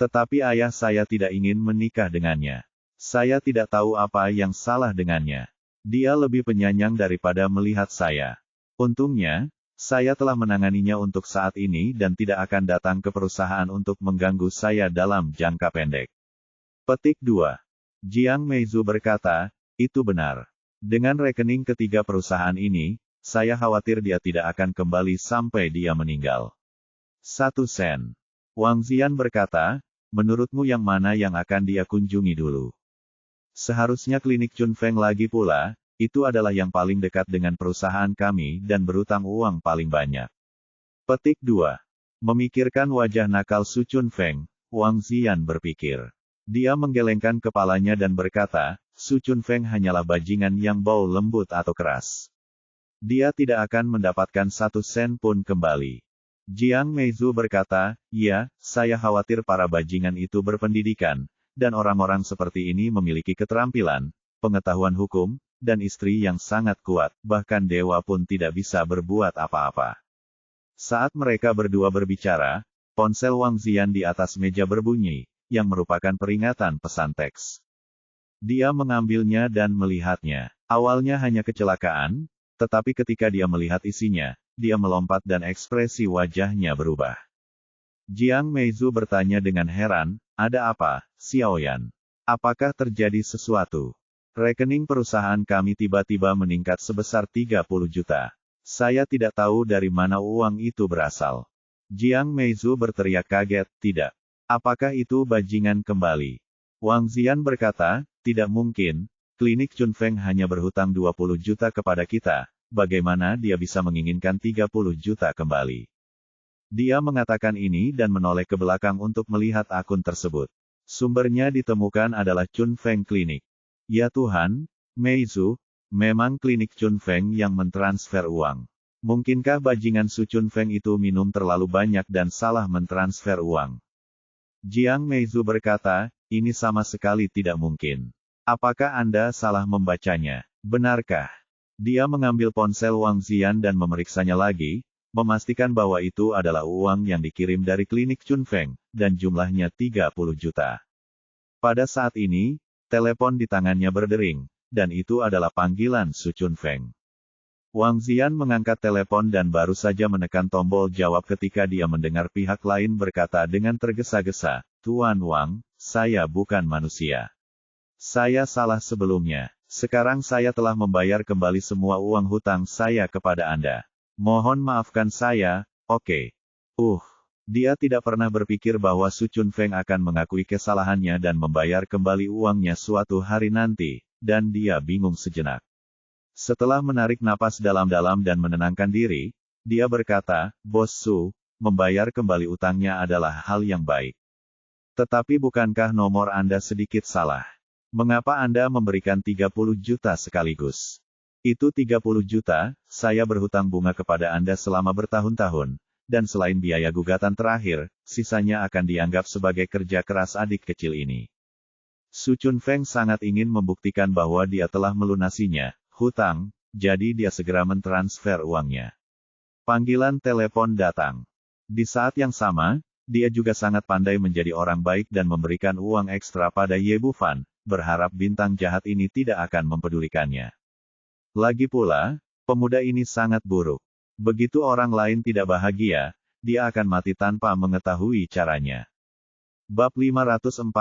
Tetapi ayah saya tidak ingin menikah dengannya. Saya tidak tahu apa yang salah dengannya. Dia lebih penyayang daripada melihat saya. Untungnya, saya telah menanganinya untuk saat ini dan tidak akan datang ke perusahaan untuk mengganggu saya dalam jangka pendek. Petik 2. Jiang Meizu berkata, itu benar. Dengan rekening ketiga perusahaan ini, saya khawatir dia tidak akan kembali sampai dia meninggal. 1 sen. Wang Zian berkata, menurutmu yang mana yang akan dia kunjungi dulu? Seharusnya klinik Chunfeng lagi pula, itu adalah yang paling dekat dengan perusahaan kami dan berutang uang paling banyak. Petik 2. Memikirkan wajah nakal Su Chunfeng, Wang Zian berpikir. Dia menggelengkan kepalanya dan berkata, Su Chunfeng hanyalah bajingan yang bau lembut atau keras. Dia tidak akan mendapatkan 1 sen pun kembali. Jiang Meizu berkata, ya, saya khawatir para bajingan itu berpendidikan, dan orang-orang seperti ini memiliki keterampilan, pengetahuan hukum, dan istri yang sangat kuat, bahkan dewa pun tidak bisa berbuat apa-apa. Saat mereka berdua berbicara, ponsel Wang Zian di atas meja berbunyi, yang merupakan peringatan pesan teks. Dia mengambilnya dan melihatnya. Awalnya hanya kecelakaan, tetapi ketika dia melihat isinya, dia melompat dan ekspresi wajahnya berubah. Jiang Meizu bertanya dengan heran, ada apa, Xiaoyan? Apakah terjadi sesuatu? Rekening perusahaan kami tiba-tiba meningkat sebesar 30 juta. Saya tidak tahu dari mana uang itu berasal. Jiang Meizu berteriak kaget, tidak. Apakah itu bajingan kembali? Wang Zian berkata, tidak mungkin, klinik Chunfeng hanya berhutang 20 juta kepada kita, bagaimana dia bisa menginginkan 30 juta kembali? Dia mengatakan ini dan menoleh ke belakang untuk melihat akun tersebut. Sumbernya ditemukan adalah Chun Feng Clinic. Ya Tuhan, Meizu, memang klinik Chun Feng yang mentransfer uang. Mungkinkah bajingan Su Chun Feng itu minum terlalu banyak dan salah mentransfer uang? Jiang Meizu berkata, ini sama sekali tidak mungkin. Apakah Anda salah membacanya? Benarkah? Dia mengambil ponsel Wang Ziyan dan memeriksanya lagi, memastikan bahwa itu adalah uang yang dikirim dari klinik Chun Feng, dan jumlahnya 30 juta. Pada saat ini, telepon di tangannya berdering, dan itu adalah panggilan Su Chun Feng. Wang Ziyan mengangkat telepon dan baru saja menekan tombol jawab ketika dia mendengar pihak lain berkata dengan tergesa-gesa, Tuan Wang, saya bukan manusia. Saya salah sebelumnya. Sekarang saya telah membayar kembali semua uang hutang saya kepada Anda. Mohon maafkan saya, oke. Dia tidak pernah berpikir bahwa Su Chun Feng akan mengakui kesalahannya dan membayar kembali uangnya suatu hari nanti, dan dia bingung sejenak. Setelah menarik napas dalam-dalam dan menenangkan diri, dia berkata, Bos Su, membayar kembali utangnya adalah hal yang baik. Tetapi bukankah nomor Anda sedikit salah? Mengapa Anda memberikan 30 juta sekaligus? Itu 30 juta, saya berhutang bunga kepada Anda selama bertahun-tahun, dan selain biaya gugatan terakhir, sisanya akan dianggap sebagai kerja keras adik kecil ini. Su Chun Feng sangat ingin membuktikan bahwa dia telah melunasinya, hutang, jadi dia segera mentransfer uangnya. Panggilan telepon datang. Di saat yang sama, dia juga sangat pandai menjadi orang baik dan memberikan uang ekstra pada Ye Bufan, berharap bintang jahat ini tidak akan mempedulikannya. Lagi pula, pemuda ini sangat buruk. Begitu orang lain tidak bahagia, dia akan mati tanpa mengetahui caranya. Bab 545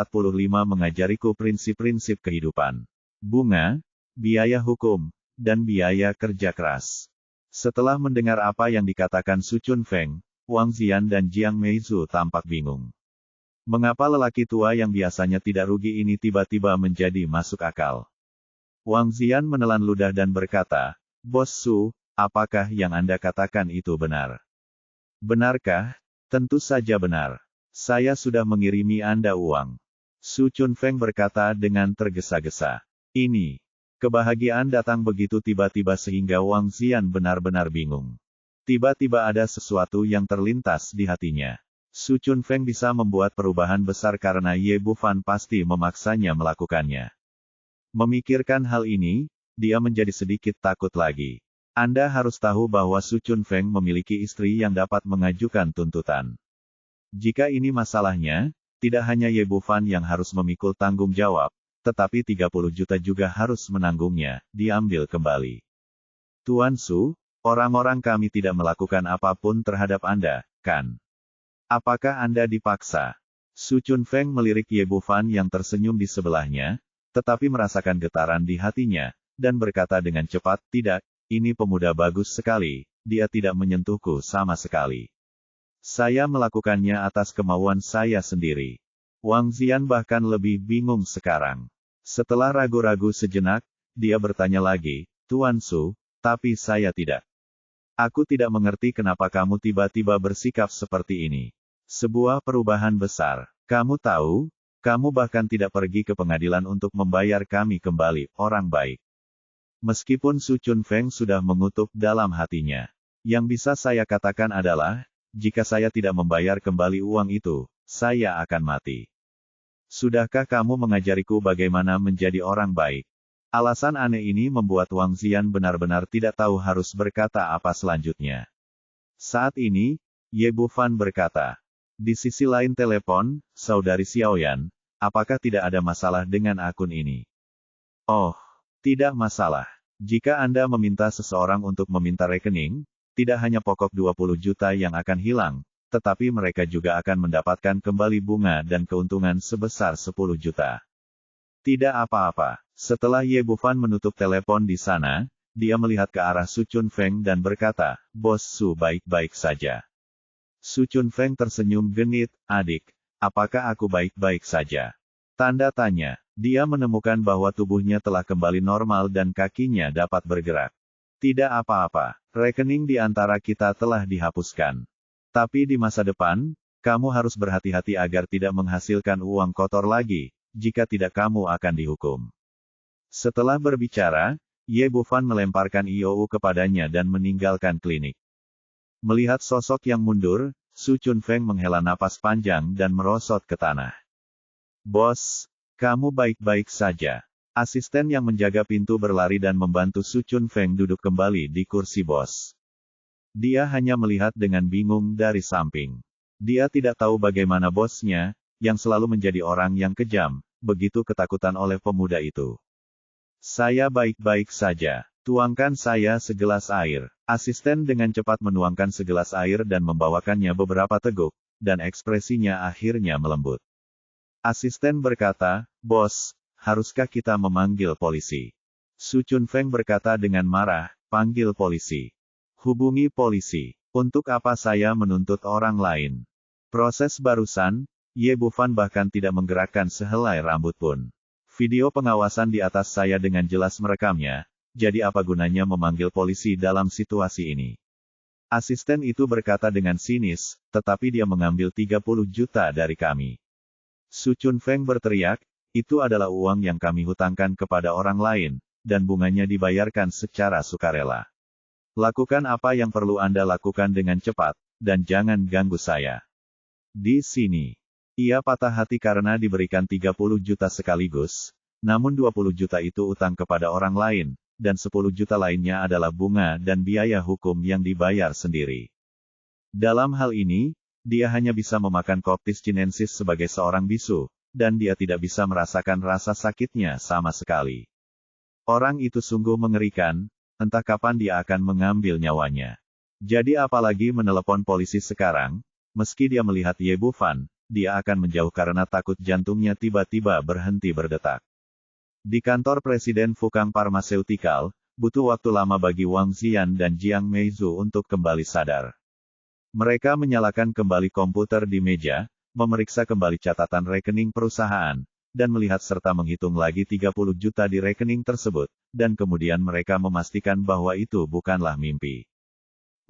mengajariku prinsip-prinsip kehidupan. Bunga, biaya hukum, dan biaya kerja keras. Setelah mendengar apa yang dikatakan Su Chun Feng, Wang Ziyan dan Jiang Meizu tampak bingung. Mengapa lelaki tua yang biasanya tidak rugi ini tiba-tiba menjadi masuk akal? Wang Ziyan menelan ludah dan berkata, Bos Su, apakah yang Anda katakan itu benar? Benarkah? Tentu saja benar. Saya sudah mengirimi Anda uang. Su Chun Feng berkata dengan tergesa-gesa. Ini. Kebahagiaan datang begitu tiba-tiba sehingga Wang Ziyan benar-benar bingung. Tiba-tiba ada sesuatu yang terlintas di hatinya. Su Chun Feng bisa membuat perubahan besar karena Ye Bufan pasti memaksanya melakukannya. Memikirkan hal ini, dia menjadi sedikit takut lagi. Anda harus tahu bahwa Su Chun Feng memiliki istri yang dapat mengajukan tuntutan. Jika ini masalahnya, tidak hanya Ye Bufan yang harus memikul tanggung jawab, tetapi 30 juta juga harus menanggungnya, diambil kembali. Tuan Su, orang-orang kami tidak melakukan apapun terhadap Anda, kan? Apakah Anda dipaksa? Su Chun Feng melirik Ye Bufan yang tersenyum di sebelahnya, tetapi merasakan getaran di hatinya, dan berkata dengan cepat, tidak, ini pemuda bagus sekali, dia tidak menyentuhku sama sekali. Saya melakukannya atas kemauan saya sendiri. Wang Ziyan bahkan lebih bingung sekarang. Setelah ragu-ragu sejenak, dia bertanya lagi, Tuan Su, tapi saya tidak. Aku tidak mengerti kenapa kamu tiba-tiba bersikap seperti ini. Sebuah perubahan besar. Kamu tahu, kamu bahkan tidak pergi ke pengadilan untuk membayar kami kembali, orang baik. Meskipun Su Chun Feng sudah mengutuk dalam hatinya. Yang bisa saya katakan adalah, jika saya tidak membayar kembali uang itu, saya akan mati. Sudahkah kamu mengajariku bagaimana menjadi orang baik? Alasan aneh ini membuat Wang Ziyan benar-benar tidak tahu harus berkata apa selanjutnya. Saat ini, Ye Bufan berkata, di sisi lain telepon, Saudari Xiaoyan, apakah tidak ada masalah dengan akun ini? Oh, tidak masalah. Jika Anda meminta seseorang untuk meminta rekening, tidak hanya pokok 20 juta yang akan hilang, tetapi mereka juga akan mendapatkan kembali bunga dan keuntungan sebesar 10 juta. Tidak apa-apa. Setelah Ye Bufan menutup telepon di sana, dia melihat ke arah Su Chun Feng dan berkata, Bos Su baik-baik saja. Su Chun Feng tersenyum genit, adik, apakah aku baik-baik saja? Tanda tanya. Dia menemukan bahwa tubuhnya telah kembali normal dan kakinya dapat bergerak. Tidak apa-apa, rekening di antara kita telah dihapuskan. Tapi di masa depan, kamu harus berhati-hati agar tidak menghasilkan uang kotor lagi, jika tidak kamu akan dihukum. Setelah berbicara, Ye Bufan melemparkan Iou kepadanya dan meninggalkan klinik. Melihat sosok yang mundur, Su Chunfeng menghela napas panjang dan merosot ke tanah. Bos, kamu baik-baik saja. Asisten yang menjaga pintu berlari dan membantu Su Chunfeng duduk kembali di kursi bos. Dia hanya melihat dengan bingung dari samping. Dia tidak tahu bagaimana bosnya, yang selalu menjadi orang yang kejam, begitu ketakutan oleh pemuda itu. Saya baik-baik saja. Tuangkan saya segelas air. Asisten dengan cepat menuangkan segelas air dan membawakannya beberapa teguk, dan ekspresinya akhirnya melembut. Asisten berkata, Bos, haruskah kita memanggil polisi? Su Chunfeng berkata dengan marah, panggil polisi. Hubungi polisi. Untuk apa saya menuntut orang lain? Proses barusan, Ye Bufan bahkan tidak menggerakkan sehelai rambut pun. Video pengawasan di atas saya dengan jelas merekamnya, jadi apa gunanya memanggil polisi dalam situasi ini? Asisten itu berkata dengan sinis, tetapi dia mengambil 30 juta dari kami. Su Chunfeng berteriak, itu adalah uang yang kami hutangkan kepada orang lain, dan bunganya dibayarkan secara sukarela. Lakukan apa yang perlu Anda lakukan dengan cepat, dan jangan ganggu saya. Di sini. Ia patah hati karena diberikan 30 juta sekaligus, namun 20 juta itu utang kepada orang lain, dan 10 juta lainnya adalah bunga dan biaya hukum yang dibayar sendiri. Dalam hal ini, dia hanya bisa memakan Coptis chinensis sebagai seorang bisu, dan dia tidak bisa merasakan rasa sakitnya sama sekali. Orang itu sungguh mengerikan, entah kapan dia akan mengambil nyawanya. Jadi apalagi menelepon polisi sekarang, meski dia melihat Ye Bufan, dia akan menjauh karena takut jantungnya tiba-tiba berhenti berdetak. Di kantor Presiden Fukang Pharmaceutical, butuh waktu lama bagi Wang Xian dan Jiang Meizu untuk kembali sadar. Mereka menyalakan kembali komputer di meja, memeriksa kembali catatan rekening perusahaan, dan melihat serta menghitung lagi 30 juta di rekening tersebut, dan kemudian mereka memastikan bahwa itu bukanlah mimpi.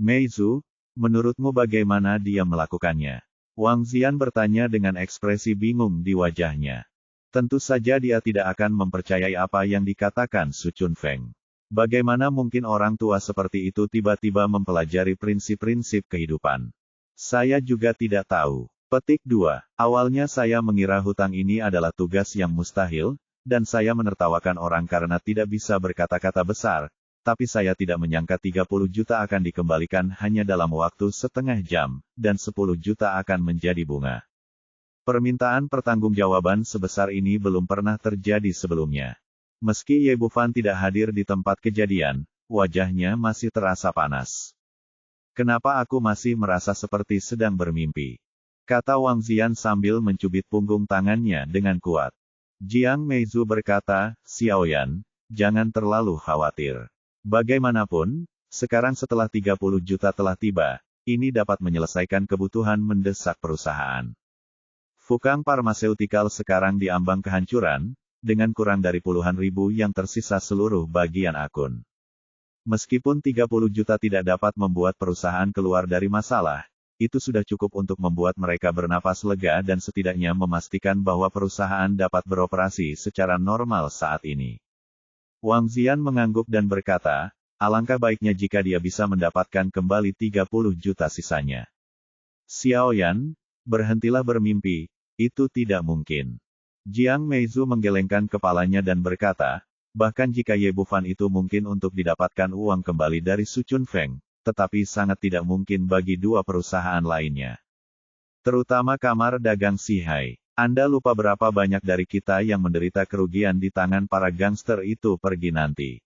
Meizu, menurutmu bagaimana dia melakukannya? Wang Xian bertanya dengan ekspresi bingung di wajahnya. Tentu saja dia tidak akan mempercayai apa yang dikatakan Su Chunfeng. Bagaimana mungkin orang tua seperti itu tiba-tiba mempelajari prinsip-prinsip kehidupan? Saya juga tidak tahu. Petik 2. Awalnya saya mengira hutang ini adalah tugas yang mustahil, dan saya menertawakan orang karena tidak bisa berkata-kata besar, tapi saya tidak menyangka 30 juta akan dikembalikan hanya dalam waktu setengah jam, dan 10 juta akan menjadi bunga. Permintaan pertanggungjawaban sebesar ini belum pernah terjadi sebelumnya. Meski Ye Bufan tidak hadir di tempat kejadian, wajahnya masih terasa panas. Kenapa aku masih merasa seperti sedang bermimpi? Kata Wang Xian sambil mencubit punggung tangannya dengan kuat. Jiang Meizu berkata, Xiaoyan, jangan terlalu khawatir. Bagaimanapun, sekarang setelah 30 juta telah tiba, ini dapat menyelesaikan kebutuhan mendesak perusahaan. Fukang Pharmaceutical sekarang diambang kehancuran, dengan kurang dari puluhan ribu yang tersisa seluruh bagian akun. Meskipun 30 juta tidak dapat membuat perusahaan keluar dari masalah, itu sudah cukup untuk membuat mereka bernapas lega dan setidaknya memastikan bahwa perusahaan dapat beroperasi secara normal saat ini. Wang Xian mengangguk dan berkata, alangkah baiknya jika dia bisa mendapatkan kembali 30 juta sisanya. Xiaoyan, berhentilah bermimpi, itu tidak mungkin. Jiang Meizu menggelengkan kepalanya dan berkata, bahkan jika Ye Bufan itu mungkin untuk didapatkan uang kembali dari Su Chunfeng, tetapi sangat tidak mungkin bagi dua perusahaan lainnya. Terutama kamar dagang Sihai. Anda lupa berapa banyak dari kita yang menderita kerugian di tangan para gangster itu pergi nanti.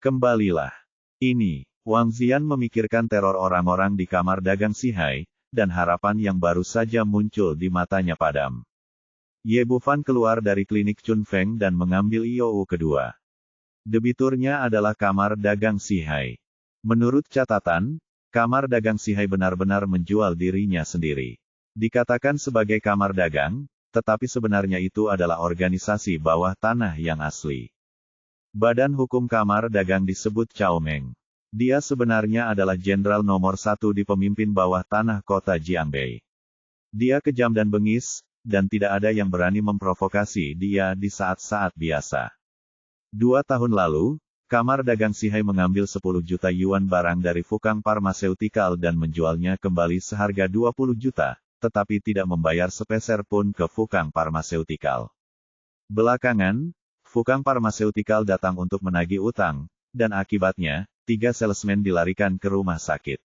Kembalilah. Ini, Wang Xian memikirkan teror orang-orang di kamar dagang Sihai, dan harapan yang baru saja muncul di matanya padam. Ye Bufan keluar dari klinik Chunfeng dan mengambil Iou kedua. Debiturnya adalah kamar dagang Sihai. Menurut catatan, kamar dagang Sihai benar-benar menjual dirinya sendiri. Dikatakan sebagai kamar dagang, tetapi sebenarnya itu adalah organisasi bawah tanah yang asli. Badan hukum kamar dagang disebut Chaomeng. Dia sebenarnya adalah jenderal nomor 1 di pemimpin bawah tanah kota Jiangbei. Dia kejam dan bengis, dan tidak ada yang berani memprovokasi dia di saat-saat biasa. 2 tahun lalu, Kamar Dagang Sihai mengambil 10 juta yuan barang dari Fukang Pharmaceutical dan menjualnya kembali seharga 20 juta, tetapi tidak membayar sepeser pun ke Fukang Pharmaceutical. Belakangan, Fukang Pharmaceutical datang untuk menagih utang, dan akibatnya, 3 salesman dilarikan ke rumah sakit.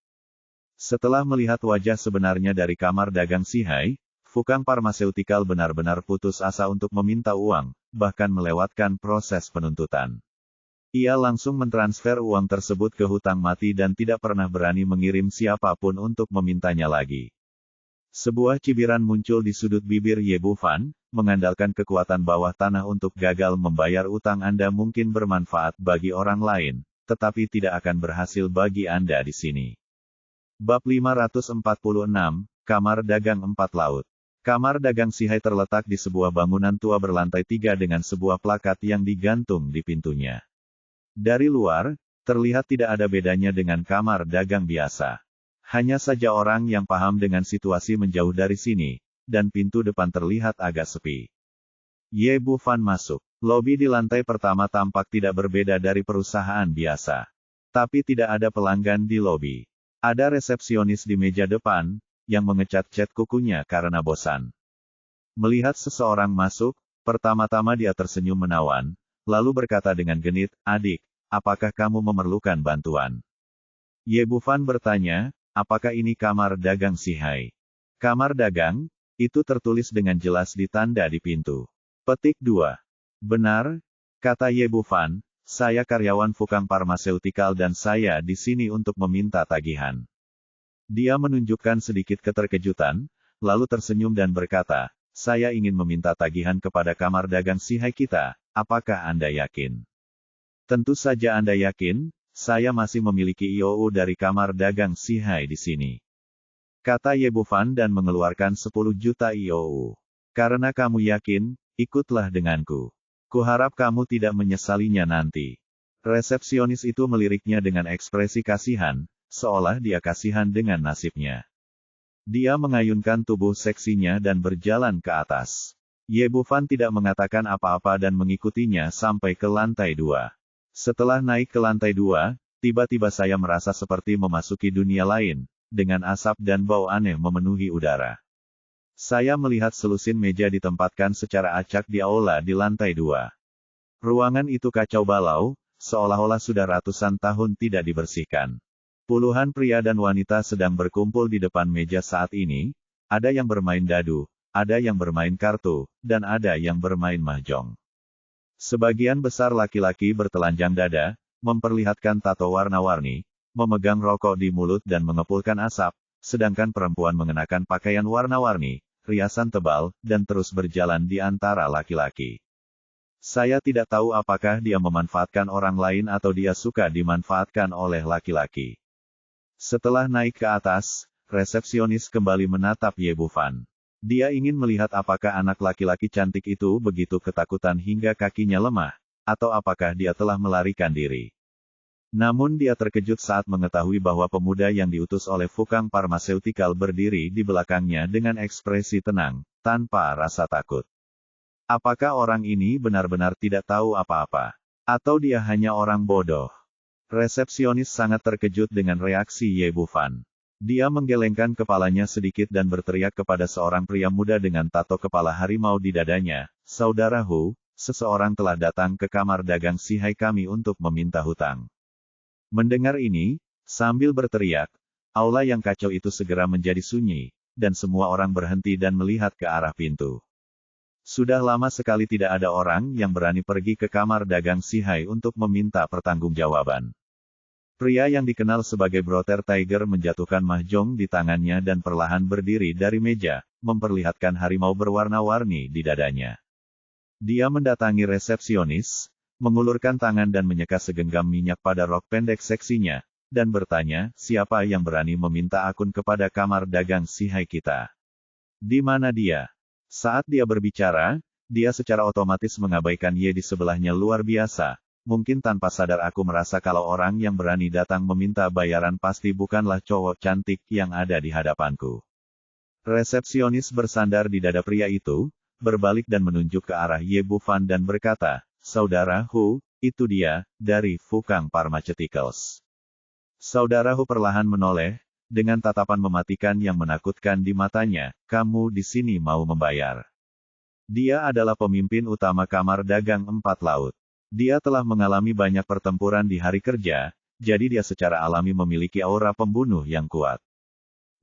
Setelah melihat wajah sebenarnya dari Kamar Dagang Sihai, Fukang Pharmaceutical benar-benar putus asa untuk meminta uang, bahkan melewatkan proses penuntutan. Ia langsung mentransfer uang tersebut ke hutang mati dan tidak pernah berani mengirim siapapun untuk memintanya lagi. Sebuah cibiran muncul di sudut bibir Ye Bufan, mengandalkan kekuatan bawah tanah untuk gagal membayar utang Anda mungkin bermanfaat bagi orang lain, tetapi tidak akan berhasil bagi Anda di sini. Bab 546, Kamar Dagang 4 Laut. Kamar Dagang Sihai terletak di sebuah bangunan tua berlantai 3 dengan sebuah plakat yang digantung di pintunya. Dari luar, terlihat tidak ada bedanya dengan kamar dagang biasa. Hanya saja orang yang paham dengan situasi menjauh dari sini, dan pintu depan terlihat agak sepi. Ye Bufan masuk. Lobi di lantai pertama tampak tidak berbeda dari perusahaan biasa. Tapi tidak ada pelanggan di lobi. Ada resepsionis di meja depan, yang mengecat-cat kukunya karena bosan. Melihat seseorang masuk, pertama-tama dia tersenyum menawan, lalu berkata dengan genit, "Adik, apakah kamu memerlukan bantuan?" Ye Bufan bertanya, "Apakah ini kamar dagang Sihai?" Kamar dagang, itu tertulis dengan jelas di tanda di pintu. Petik 2. Benar, kata Ye Bufan, saya karyawan Fukang Pharmaceutical dan saya di sini untuk meminta tagihan. Dia menunjukkan sedikit keterkejutan, lalu tersenyum dan berkata, saya ingin meminta tagihan kepada kamar dagang Sihai kita, apakah Anda yakin? Tentu saja Anda yakin, saya masih memiliki IOU dari kamar dagang Sihai di sini. Kata Ye Bufan dan mengeluarkan 10 juta IOU. Karena kamu yakin, ikutlah denganku. Kuharap kamu tidak menyesalinya nanti. Resepsionis itu meliriknya dengan ekspresi kasihan, seolah dia kasihan dengan nasibnya. Dia mengayunkan tubuh seksinya dan berjalan ke atas. Ye Bufan tidak mengatakan apa-apa dan mengikutinya sampai ke lantai 2. Setelah naik ke lantai 2, tiba-tiba saya merasa seperti memasuki dunia lain, dengan asap dan bau aneh memenuhi udara. Saya melihat selusin meja ditempatkan secara acak di aula di lantai 2. Ruangan itu kacau balau, seolah-olah sudah ratusan tahun tidak dibersihkan. Puluhan pria dan wanita sedang berkumpul di depan meja saat ini, ada yang bermain dadu, ada yang bermain kartu, dan ada yang bermain mahjong. Sebagian besar laki-laki bertelanjang dada, memperlihatkan tato warna-warni, memegang rokok di mulut dan mengepulkan asap, sedangkan perempuan mengenakan pakaian warna-warni, riasan tebal, dan terus berjalan di antara laki-laki. Saya tidak tahu apakah dia memanfaatkan orang lain atau dia suka dimanfaatkan oleh laki-laki. Setelah naik ke atas, resepsionis kembali menatap Ye Bufan. Dia ingin melihat apakah anak laki-laki cantik itu begitu ketakutan hingga kakinya lemah, atau apakah dia telah melarikan diri. Namun dia terkejut saat mengetahui bahwa pemuda yang diutus oleh Fukang Pharmaceutical berdiri di belakangnya dengan ekspresi tenang, tanpa rasa takut. Apakah orang ini benar-benar tidak tahu apa-apa? Atau dia hanya orang bodoh? Resepsionis sangat terkejut dengan reaksi Ye Bufan. Dia menggelengkan kepalanya sedikit dan berteriak kepada seorang pria muda dengan tato kepala harimau di dadanya, "Saudara Hu, seseorang telah datang ke kamar dagang Sihai kami untuk meminta hutang." Mendengar ini, sambil berteriak, aula yang kacau itu segera menjadi sunyi, dan semua orang berhenti dan melihat ke arah pintu. Sudah lama sekali tidak ada orang yang berani pergi ke kamar dagang Sihai untuk meminta pertanggungjawaban. Pria yang dikenal sebagai Brother Tiger menjatuhkan mahjong di tangannya dan perlahan berdiri dari meja, memperlihatkan harimau berwarna-warni di dadanya. Dia mendatangi resepsionis, mengulurkan tangan dan menyeka segenggam minyak pada rok pendek seksinya, dan bertanya, siapa yang berani meminta akun kepada kamar dagang Sihai kita? Di mana dia? Saat dia berbicara, dia secara otomatis mengabaikan Ye di sebelahnya luar biasa, mungkin tanpa sadar aku merasa kalau orang yang berani datang meminta bayaran pasti bukanlah cowok cantik yang ada di hadapanku. Resepsionis bersandar di dada pria itu, berbalik dan menunjuk ke arah Ye Bufan dan berkata, "Saudara Hu, itu dia, dari Fukang Pharmaceuticals." Saudara Hu perlahan menoleh, dengan tatapan mematikan yang menakutkan di matanya, "Kamu di sini mau membayar?" Dia adalah pemimpin utama Kamar Dagang Empat Laut. Dia telah mengalami banyak pertempuran di hari kerja, jadi dia secara alami memiliki aura pembunuh yang kuat.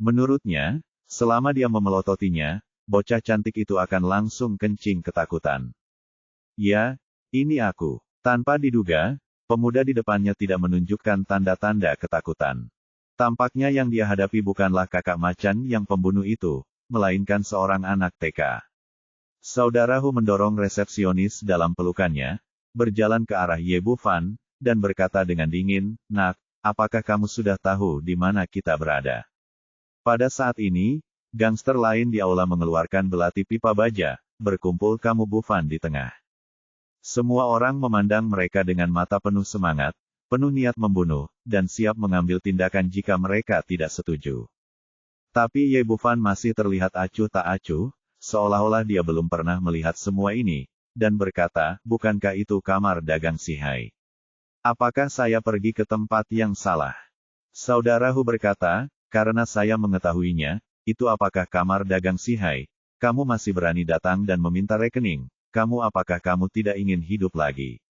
Menurutnya, selama dia memelototinya, bocah cantik itu akan langsung kencing ketakutan. "Ya, ini aku." Tanpa diduga, pemuda di depannya tidak menunjukkan tanda-tanda ketakutan. Tampaknya yang dia hadapi bukanlah kakak macan yang pembunuh itu, melainkan seorang anak TK. Saudara Hu mendorong resepsionis dalam pelukannya, berjalan ke arah Ye Bufan, dan berkata dengan dingin, "Nak, apakah kamu sudah tahu di mana kita berada?" Pada saat ini, gangster lain di aula mengeluarkan belati pipa baja, berkumpul kamu Bufan di tengah. Semua orang memandang mereka dengan mata penuh semangat, penuh niat membunuh, dan siap mengambil tindakan jika mereka tidak setuju. Tapi Ye Bufan masih terlihat acuh tak acuh, seolah-olah dia belum pernah melihat semua ini, dan berkata, "Bukankah itu kamar dagang Sihai? Apakah saya pergi ke tempat yang salah?" Saudara Hu berkata, "Karena saya mengetahuinya, itu apakah kamar dagang Sihai? Kamu masih berani datang dan meminta rekening, apakah kamu tidak ingin hidup lagi?"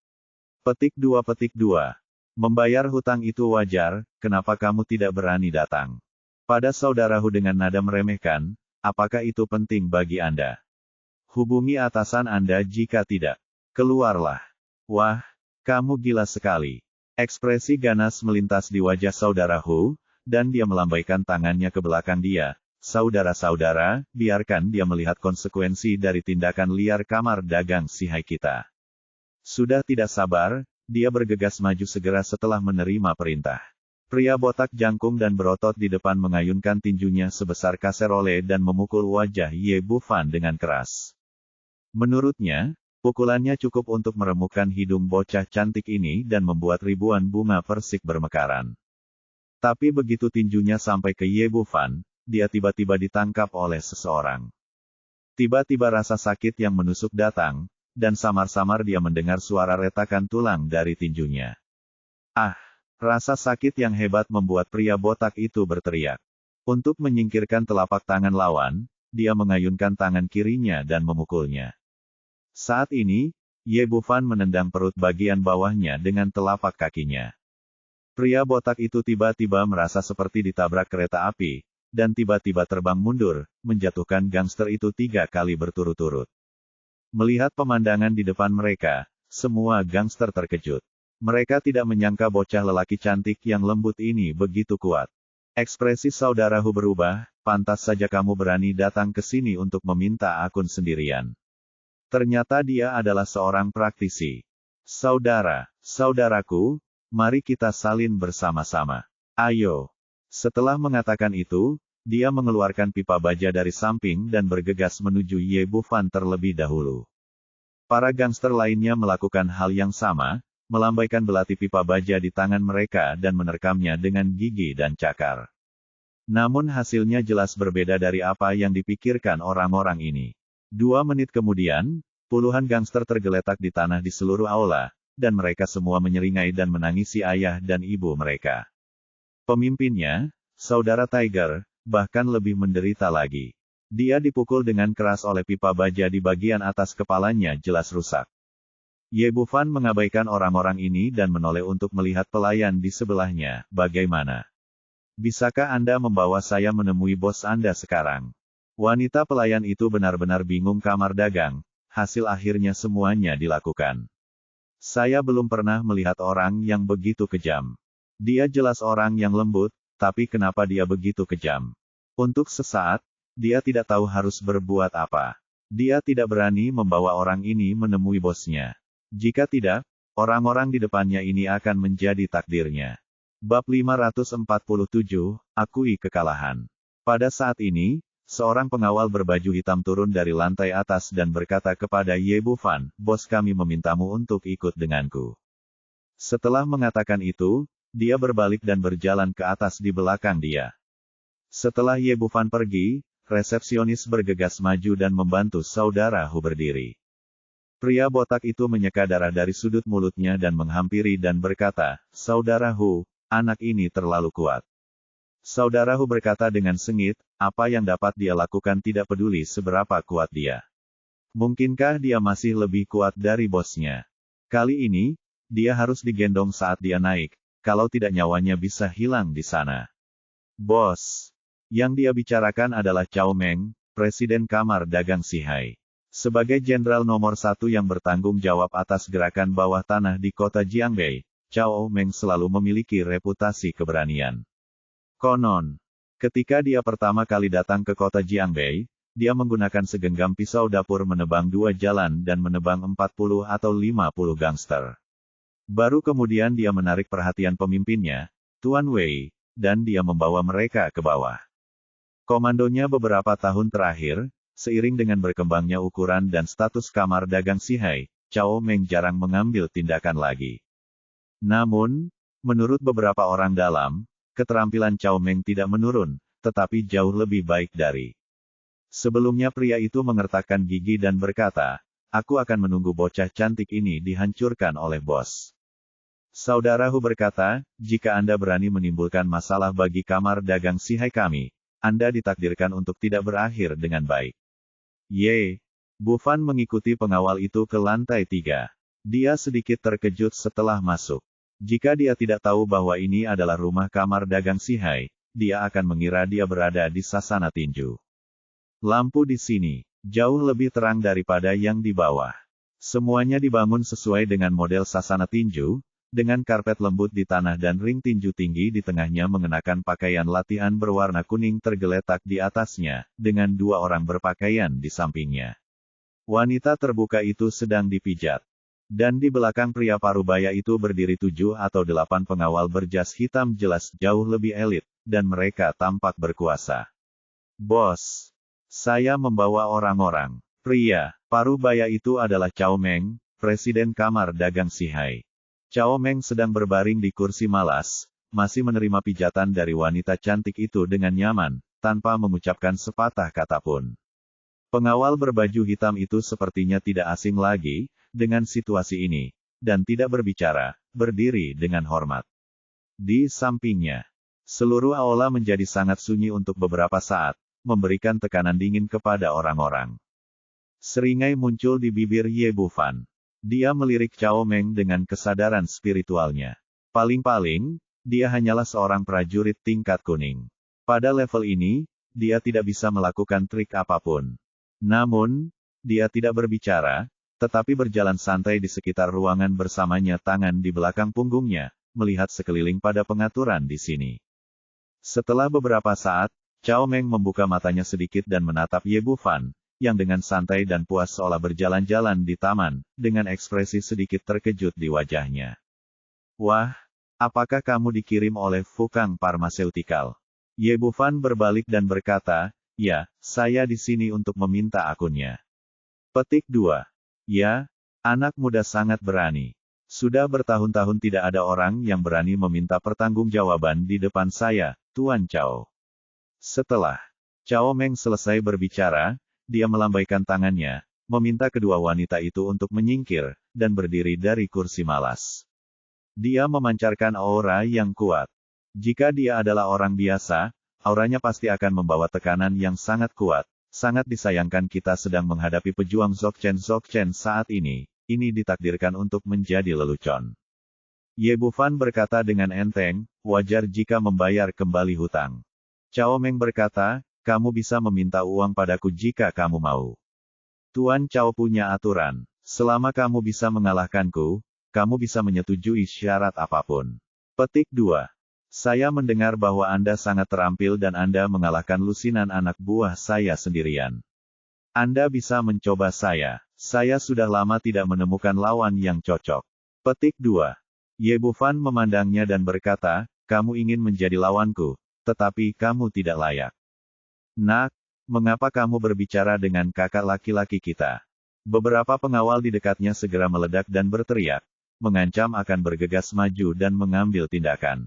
Petik 2. Membayar hutang itu wajar, kenapa kamu tidak berani datang? Pada saudara Hu dengan nada meremehkan, "Apakah itu penting bagi Anda? Hubungi atasan Anda jika tidak. Keluarlah." "Wah, kamu gila sekali." Ekspresi ganas melintas di wajah saudara Hu, dan dia melambaikan tangannya ke belakang dia. "Saudara-saudara, biarkan dia melihat konsekuensi dari tindakan liar kamar dagang Sihai kita." Sudah tidak sabar, dia bergegas maju segera setelah menerima perintah. Pria botak jangkung dan berotot di depan mengayunkan tinjunya sebesar kaserole dan memukul wajah Ye Bufan dengan keras. Menurutnya, pukulannya cukup untuk meremukkan hidung bocah cantik ini dan membuat ribuan bunga persik bermekaran. Tapi begitu tinjunya sampai ke Ye Bufan, dia tiba-tiba ditangkap oleh seseorang. Tiba-tiba rasa sakit yang menusuk datang, dan samar-samar dia mendengar suara retakan tulang dari tinjunya. "Ah!" Rasa sakit yang hebat membuat pria botak itu berteriak. Untuk menyingkirkan telapak tangan lawan, dia mengayunkan tangan kirinya dan memukulnya. Saat ini, Ye Bufan menendang perut bagian bawahnya dengan telapak kakinya. Pria botak itu tiba-tiba merasa seperti ditabrak kereta api, dan tiba-tiba terbang mundur, menjatuhkan gangster itu 3 kali berturut-turut. Melihat pemandangan di depan mereka, semua gangster terkejut. Mereka tidak menyangka bocah lelaki cantik yang lembut ini begitu kuat. Ekspresi saudara Hu berubah, "Pantas saja kamu berani datang ke sini untuk meminta akun sendirian. Ternyata dia adalah seorang praktisi. Saudaraku, mari kita salin bersama-sama. Ayo." Setelah mengatakan itu, dia mengeluarkan pipa baja dari samping dan bergegas menuju Ye Bufan terlebih dahulu. Para gangster lainnya melakukan hal yang sama, melambaikan belati pipa baja di tangan mereka dan menerkamnya dengan gigi dan cakar. Namun hasilnya jelas berbeda dari apa yang dipikirkan orang-orang ini. 2 menit kemudian, puluhan gangster tergeletak di tanah di seluruh aula, dan mereka semua menyeringai dan menangisi ayah dan ibu mereka. Pemimpinnya, saudara Tiger, bahkan lebih menderita lagi. Dia dipukul dengan keras oleh pipa baja di bagian atas kepalanya jelas rusak. Ye Bufan mengabaikan orang-orang ini dan menoleh untuk melihat pelayan di sebelahnya. "Bagaimana? Bisakah Anda membawa saya menemui bos Anda sekarang?" Wanita pelayan itu benar-benar bingung kamar dagang, hasil akhirnya semuanya dilakukan. "Saya belum pernah melihat orang yang begitu kejam. Dia jelas orang yang lembut, tapi kenapa dia begitu kejam?" Untuk sesaat, dia tidak tahu harus berbuat apa. Dia tidak berani membawa orang ini menemui bosnya. Jika tidak, orang-orang di depannya ini akan menjadi takdirnya. Bab 547, Akui Kekalahan. Pada saat ini, seorang pengawal berbaju hitam turun dari lantai atas dan berkata kepada Ye Bufan, "Bos kami memintamu untuk ikut denganku." Setelah mengatakan itu, dia berbalik dan berjalan ke atas di belakang dia. Setelah Ye Bufan pergi, resepsionis bergegas maju dan membantu saudara Hu berdiri. Pria botak itu menyeka darah dari sudut mulutnya dan menghampiri dan berkata, "Saudara Hu, anak ini terlalu kuat." Saudara Hu berkata dengan sengit, apa yang dapat dia lakukan tidak peduli seberapa kuat dia. Mungkinkah dia masih lebih kuat dari bosnya? Kali ini, dia harus digendong saat dia naik, kalau tidak nyawanya bisa hilang di sana. Bos. Yang dia bicarakan adalah Cao Meng, Presiden Kamar Dagang Sihai. Sebagai jenderal nomor 1 yang bertanggung jawab atas gerakan bawah tanah di kota Jiangbei, Cao Meng selalu memiliki reputasi keberanian. Konon, ketika dia pertama kali datang ke kota Jiangbei, dia menggunakan segenggam pisau dapur menebang 2 jalan dan menebang 40 atau 50 gangster. Baru kemudian dia menarik perhatian pemimpinnya, Tuan Wei, dan dia membawa mereka ke bawah. Komandonya beberapa tahun terakhir, seiring dengan berkembangnya ukuran dan status Kamar Dagang Sihai, Cao Meng jarang mengambil tindakan lagi. Namun, menurut beberapa orang dalam, keterampilan Cao Meng tidak menurun, tetapi jauh lebih baik dari. Sebelumnya pria itu mengertakkan gigi dan berkata, "Aku akan menunggu bocah cantik ini dihancurkan oleh bos." Saudara Hu berkata, "Jika Anda berani menimbulkan masalah bagi Kamar Dagang Sihai kami, Anda ditakdirkan untuk tidak berakhir dengan baik." Ye Bufan mengikuti pengawal itu ke lantai 3. Dia sedikit terkejut setelah masuk. Jika dia tidak tahu bahwa ini adalah rumah Kamar Dagang Sihai, dia akan mengira dia berada di sasana tinju. Lampu di sini jauh lebih terang daripada yang di bawah. Semuanya dibangun sesuai dengan model sasana tinju, dengan karpet lembut di tanah dan ring tinju tinggi di tengahnya mengenakan pakaian latihan berwarna kuning tergeletak di atasnya, dengan 2 orang berpakaian di sampingnya. Wanita terbuka itu sedang dipijat. Dan di belakang pria parubaya itu berdiri 7 atau 8 pengawal berjas hitam jelas jauh lebih elit, dan mereka tampak berkuasa. "Bos, saya membawa orang-orang." Pria parubaya itu adalah Cao Meng, Presiden Kamar Dagang Sihai. Cao Meng sedang berbaring di kursi malas, masih menerima pijatan dari wanita cantik itu dengan nyaman, tanpa mengucapkan sepatah kata pun. Pengawal berbaju hitam itu sepertinya tidak asing lagi dengan situasi ini, dan tidak berbicara, berdiri dengan hormat. Di sampingnya, seluruh aula menjadi sangat sunyi untuk beberapa saat, memberikan tekanan dingin kepada orang-orang. Seringai muncul di bibir Ye Bufan. Dia melirik Cao Meng dengan kesadaran spiritualnya. Paling-paling, dia hanyalah seorang prajurit tingkat kuning. Pada level ini, dia tidak bisa melakukan trik apapun. Namun, dia tidak berbicara, tetapi berjalan santai di sekitar ruangan bersamanya tangan di belakang punggungnya, melihat sekeliling pada pengaturan di sini. Setelah beberapa saat, Cao Meng membuka matanya sedikit dan menatap Ye Bufan, yang dengan santai dan puas seolah berjalan-jalan di taman, dengan ekspresi sedikit terkejut di wajahnya. "Wah, apakah kamu dikirim oleh Fukang Pharmaceutical?" Ye Bufan berbalik dan berkata, "Ya, saya di sini untuk meminta akunnya." Petik 2. Ya, anak muda sangat berani. Sudah bertahun-tahun tidak ada orang yang berani meminta pertanggungjawaban di depan saya, Tuan Cao. Setelah Cao Meng selesai berbicara, dia melambaikan tangannya, meminta kedua wanita itu untuk menyingkir, dan berdiri dari kursi malas. Dia memancarkan aura yang kuat. Jika dia adalah orang biasa, auranya pasti akan membawa tekanan yang sangat kuat. Sangat disayangkan kita sedang menghadapi pejuang Dzogchen saat ini ditakdirkan untuk menjadi lelucon. Ye Bufan berkata dengan enteng, "Wajar jika membayar kembali hutang." Cao Meng berkata, "Kamu bisa meminta uang padaku jika kamu mau. Tuan Cao punya aturan. Selama kamu bisa mengalahkanku, kamu bisa menyetujui syarat apapun." Petik 2. Saya mendengar bahwa Anda sangat terampil dan Anda mengalahkan lusinan anak buah saya sendirian. Anda bisa mencoba saya. Saya sudah lama tidak menemukan lawan yang cocok. Petik 2. Ye Bufan memandangnya dan berkata, "Kamu ingin menjadi lawanku, tetapi kamu tidak layak. Nak, mengapa kamu berbicara dengan kakak laki-laki kita?" Beberapa pengawal di dekatnya segera meledak dan berteriak, mengancam akan bergegas maju dan mengambil tindakan.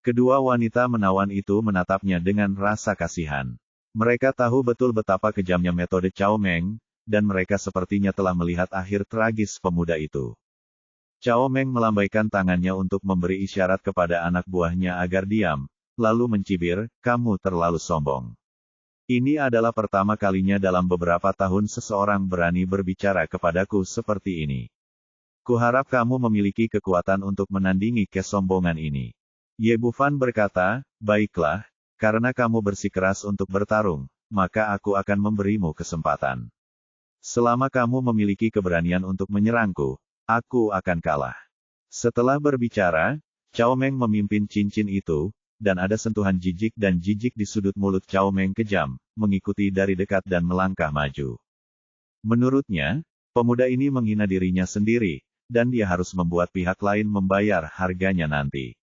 Kedua wanita menawan itu menatapnya dengan rasa kasihan. Mereka tahu betul betapa kejamnya metode Cao Meng, dan mereka sepertinya telah melihat akhir tragis pemuda itu. Cao Meng melambaikan tangannya untuk memberi isyarat kepada anak buahnya agar diam, lalu mencibir, "Kamu terlalu sombong. Ini adalah pertama kalinya dalam beberapa tahun seseorang berani berbicara kepadaku seperti ini. Kuharap kamu memiliki kekuatan untuk menandingi kesombongan ini." Ye Bufan berkata, "Baiklah, karena kamu bersikeras untuk bertarung, maka aku akan memberimu kesempatan. Selama kamu memiliki keberanian untuk menyerangku, aku akan kalah." Setelah berbicara, Cao Meng memimpin cincin itu, dan ada sentuhan jijik di sudut mulut Cao Meng kejam, mengikuti dari dekat dan melangkah maju. Menurutnya, pemuda ini menghina dirinya sendiri, dan dia harus membuat pihak lain membayar harganya nanti.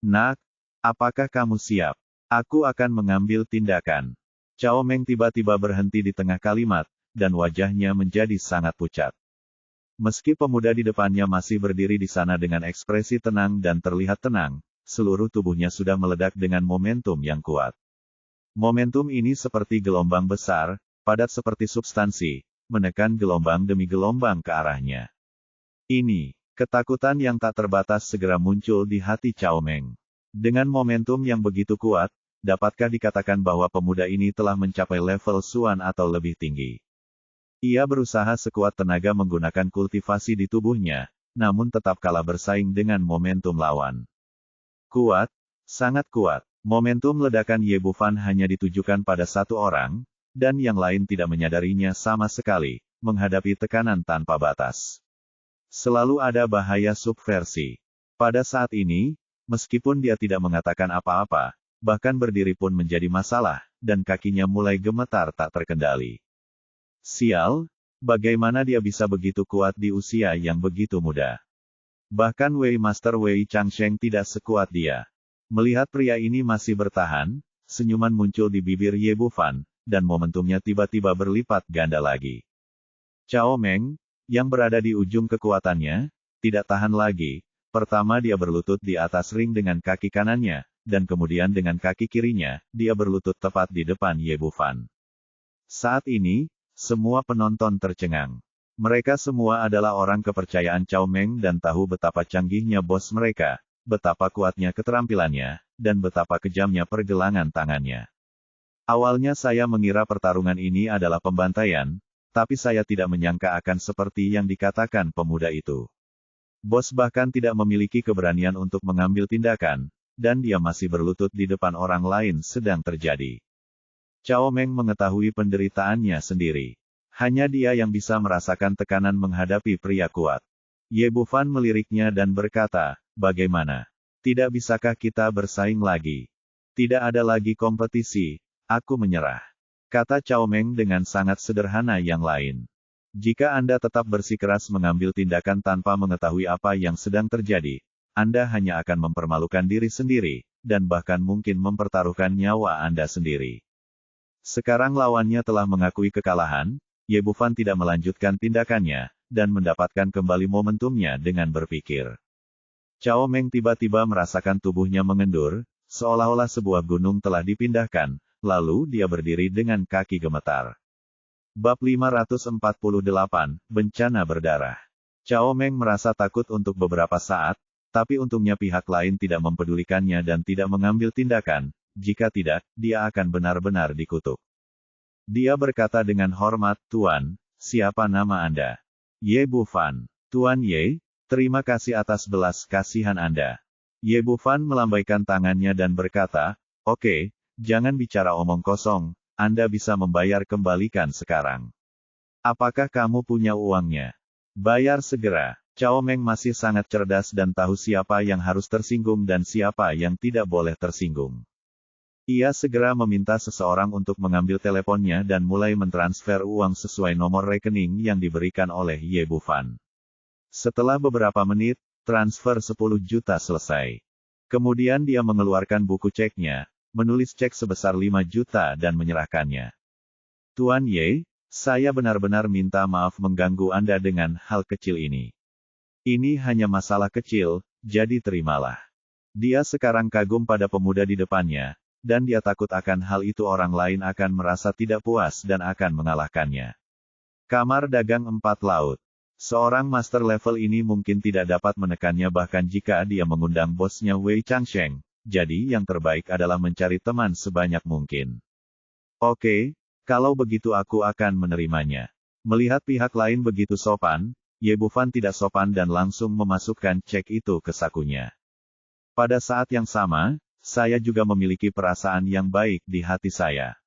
"Nak, apakah kamu siap? Aku akan mengambil tindakan." Cao Meng tiba-tiba berhenti di tengah kalimat, dan wajahnya menjadi sangat pucat. Meski pemuda di depannya masih berdiri di sana dengan ekspresi tenang dan terlihat tenang, seluruh tubuhnya sudah meledak dengan momentum yang kuat. Momentum ini seperti gelombang besar, padat seperti substansi, menekan gelombang demi gelombang ke arahnya. Ini, ketakutan yang tak terbatas segera muncul di hati Cao Meng. Dengan momentum yang begitu kuat, dapatkah dikatakan bahwa pemuda ini telah mencapai level Suan atau lebih tinggi? Ia berusaha sekuat tenaga menggunakan kultivasi di tubuhnya, namun tetap kalah bersaing dengan momentum lawan. Kuat, sangat kuat. Momentum ledakan Ye Bufan hanya ditujukan pada satu orang, dan yang lain tidak menyadarinya sama sekali, menghadapi tekanan tanpa batas. Selalu ada bahaya subversi. Pada saat ini, meskipun dia tidak mengatakan apa-apa, bahkan berdiri pun menjadi masalah, dan kakinya mulai gemetar tak terkendali. Sial, bagaimana dia bisa begitu kuat di usia yang begitu muda? Bahkan Wei Master Wei Changsheng tidak sekuat dia. Melihat pria ini masih bertahan, senyuman muncul di bibir Ye Bufan, dan momentumnya tiba-tiba berlipat ganda lagi. Cao Meng, yang berada di ujung kekuatannya, tidak tahan lagi. Pertama dia berlutut di atas ring dengan kaki kanannya, dan kemudian dengan kaki kirinya, dia berlutut tepat di depan Ye Bufan. Saat ini, semua penonton tercengang. Mereka semua adalah orang kepercayaan Cao Meng dan tahu betapa canggihnya bos mereka, betapa kuatnya keterampilannya, dan betapa kejamnya pergelangan tangannya. Awalnya saya mengira pertarungan ini adalah pembantaian, tapi saya tidak menyangka akan seperti yang dikatakan pemuda itu. Bos bahkan tidak memiliki keberanian untuk mengambil tindakan, dan dia masih berlutut di depan orang lain sedang terjadi. Cao Meng mengetahui penderitaannya sendiri. Hanya dia yang bisa merasakan tekanan menghadapi pria kuat. Ye Bufan meliriknya dan berkata, "Bagaimana? Tidak bisakah kita bersaing lagi? Tidak ada lagi kompetisi, aku menyerah." Kata Cao Meng dengan sangat sederhana yang lain. "Jika Anda tetap bersikeras mengambil tindakan tanpa mengetahui apa yang sedang terjadi, Anda hanya akan mempermalukan diri sendiri, dan bahkan mungkin mempertaruhkan nyawa Anda sendiri." Sekarang lawannya telah mengakui kekalahan, Ye Bufan tidak melanjutkan tindakannya, dan mendapatkan kembali momentumnya dengan berpikir. Cao Meng tiba-tiba merasakan tubuhnya mengendur, seolah-olah sebuah gunung telah dipindahkan, lalu dia berdiri dengan kaki gemetar. Bab 548, Bencana Berdarah. Cao Meng merasa takut untuk beberapa saat, tapi untungnya pihak lain tidak mempedulikannya dan tidak mengambil tindakan, jika tidak, dia akan benar-benar dikutuk. Dia berkata dengan hormat, "Tuan, siapa nama Anda?" "Ye Bufan." "Tuan Ye, terima kasih atas belas kasihan Anda." Ye Bufan melambaikan tangannya dan berkata, "Oke, jangan bicara omong kosong, Anda bisa membayar kembalikan sekarang. Apakah kamu punya uangnya? Bayar segera." Cao Meng masih sangat cerdas dan tahu siapa yang harus tersinggung dan siapa yang tidak boleh tersinggung. Ia segera meminta seseorang untuk mengambil teleponnya dan mulai mentransfer uang sesuai nomor rekening yang diberikan oleh Ye Bufan. Setelah beberapa menit, transfer 10 juta selesai. Kemudian dia mengeluarkan buku ceknya, menulis cek sebesar 5 juta dan menyerahkannya. "Tuan Ye, saya benar-benar minta maaf mengganggu Anda dengan hal kecil ini. Ini hanya masalah kecil, jadi terimalah. Dia sekarang kagum pada pemuda di depannya, dan dia takut akan hal itu orang lain akan merasa tidak puas dan akan mengalahkannya. Kamar dagang 4 laut. Seorang master level ini mungkin tidak dapat menekannya bahkan jika dia mengundang bosnya Wei Changsheng, jadi yang terbaik adalah mencari teman sebanyak mungkin. Oke, kalau begitu aku akan menerimanya. Melihat pihak lain begitu sopan, Ye Bufan tidak sopan dan langsung memasukkan cek itu ke sakunya. Pada saat yang sama, saya juga memiliki perasaan yang baik di hati saya.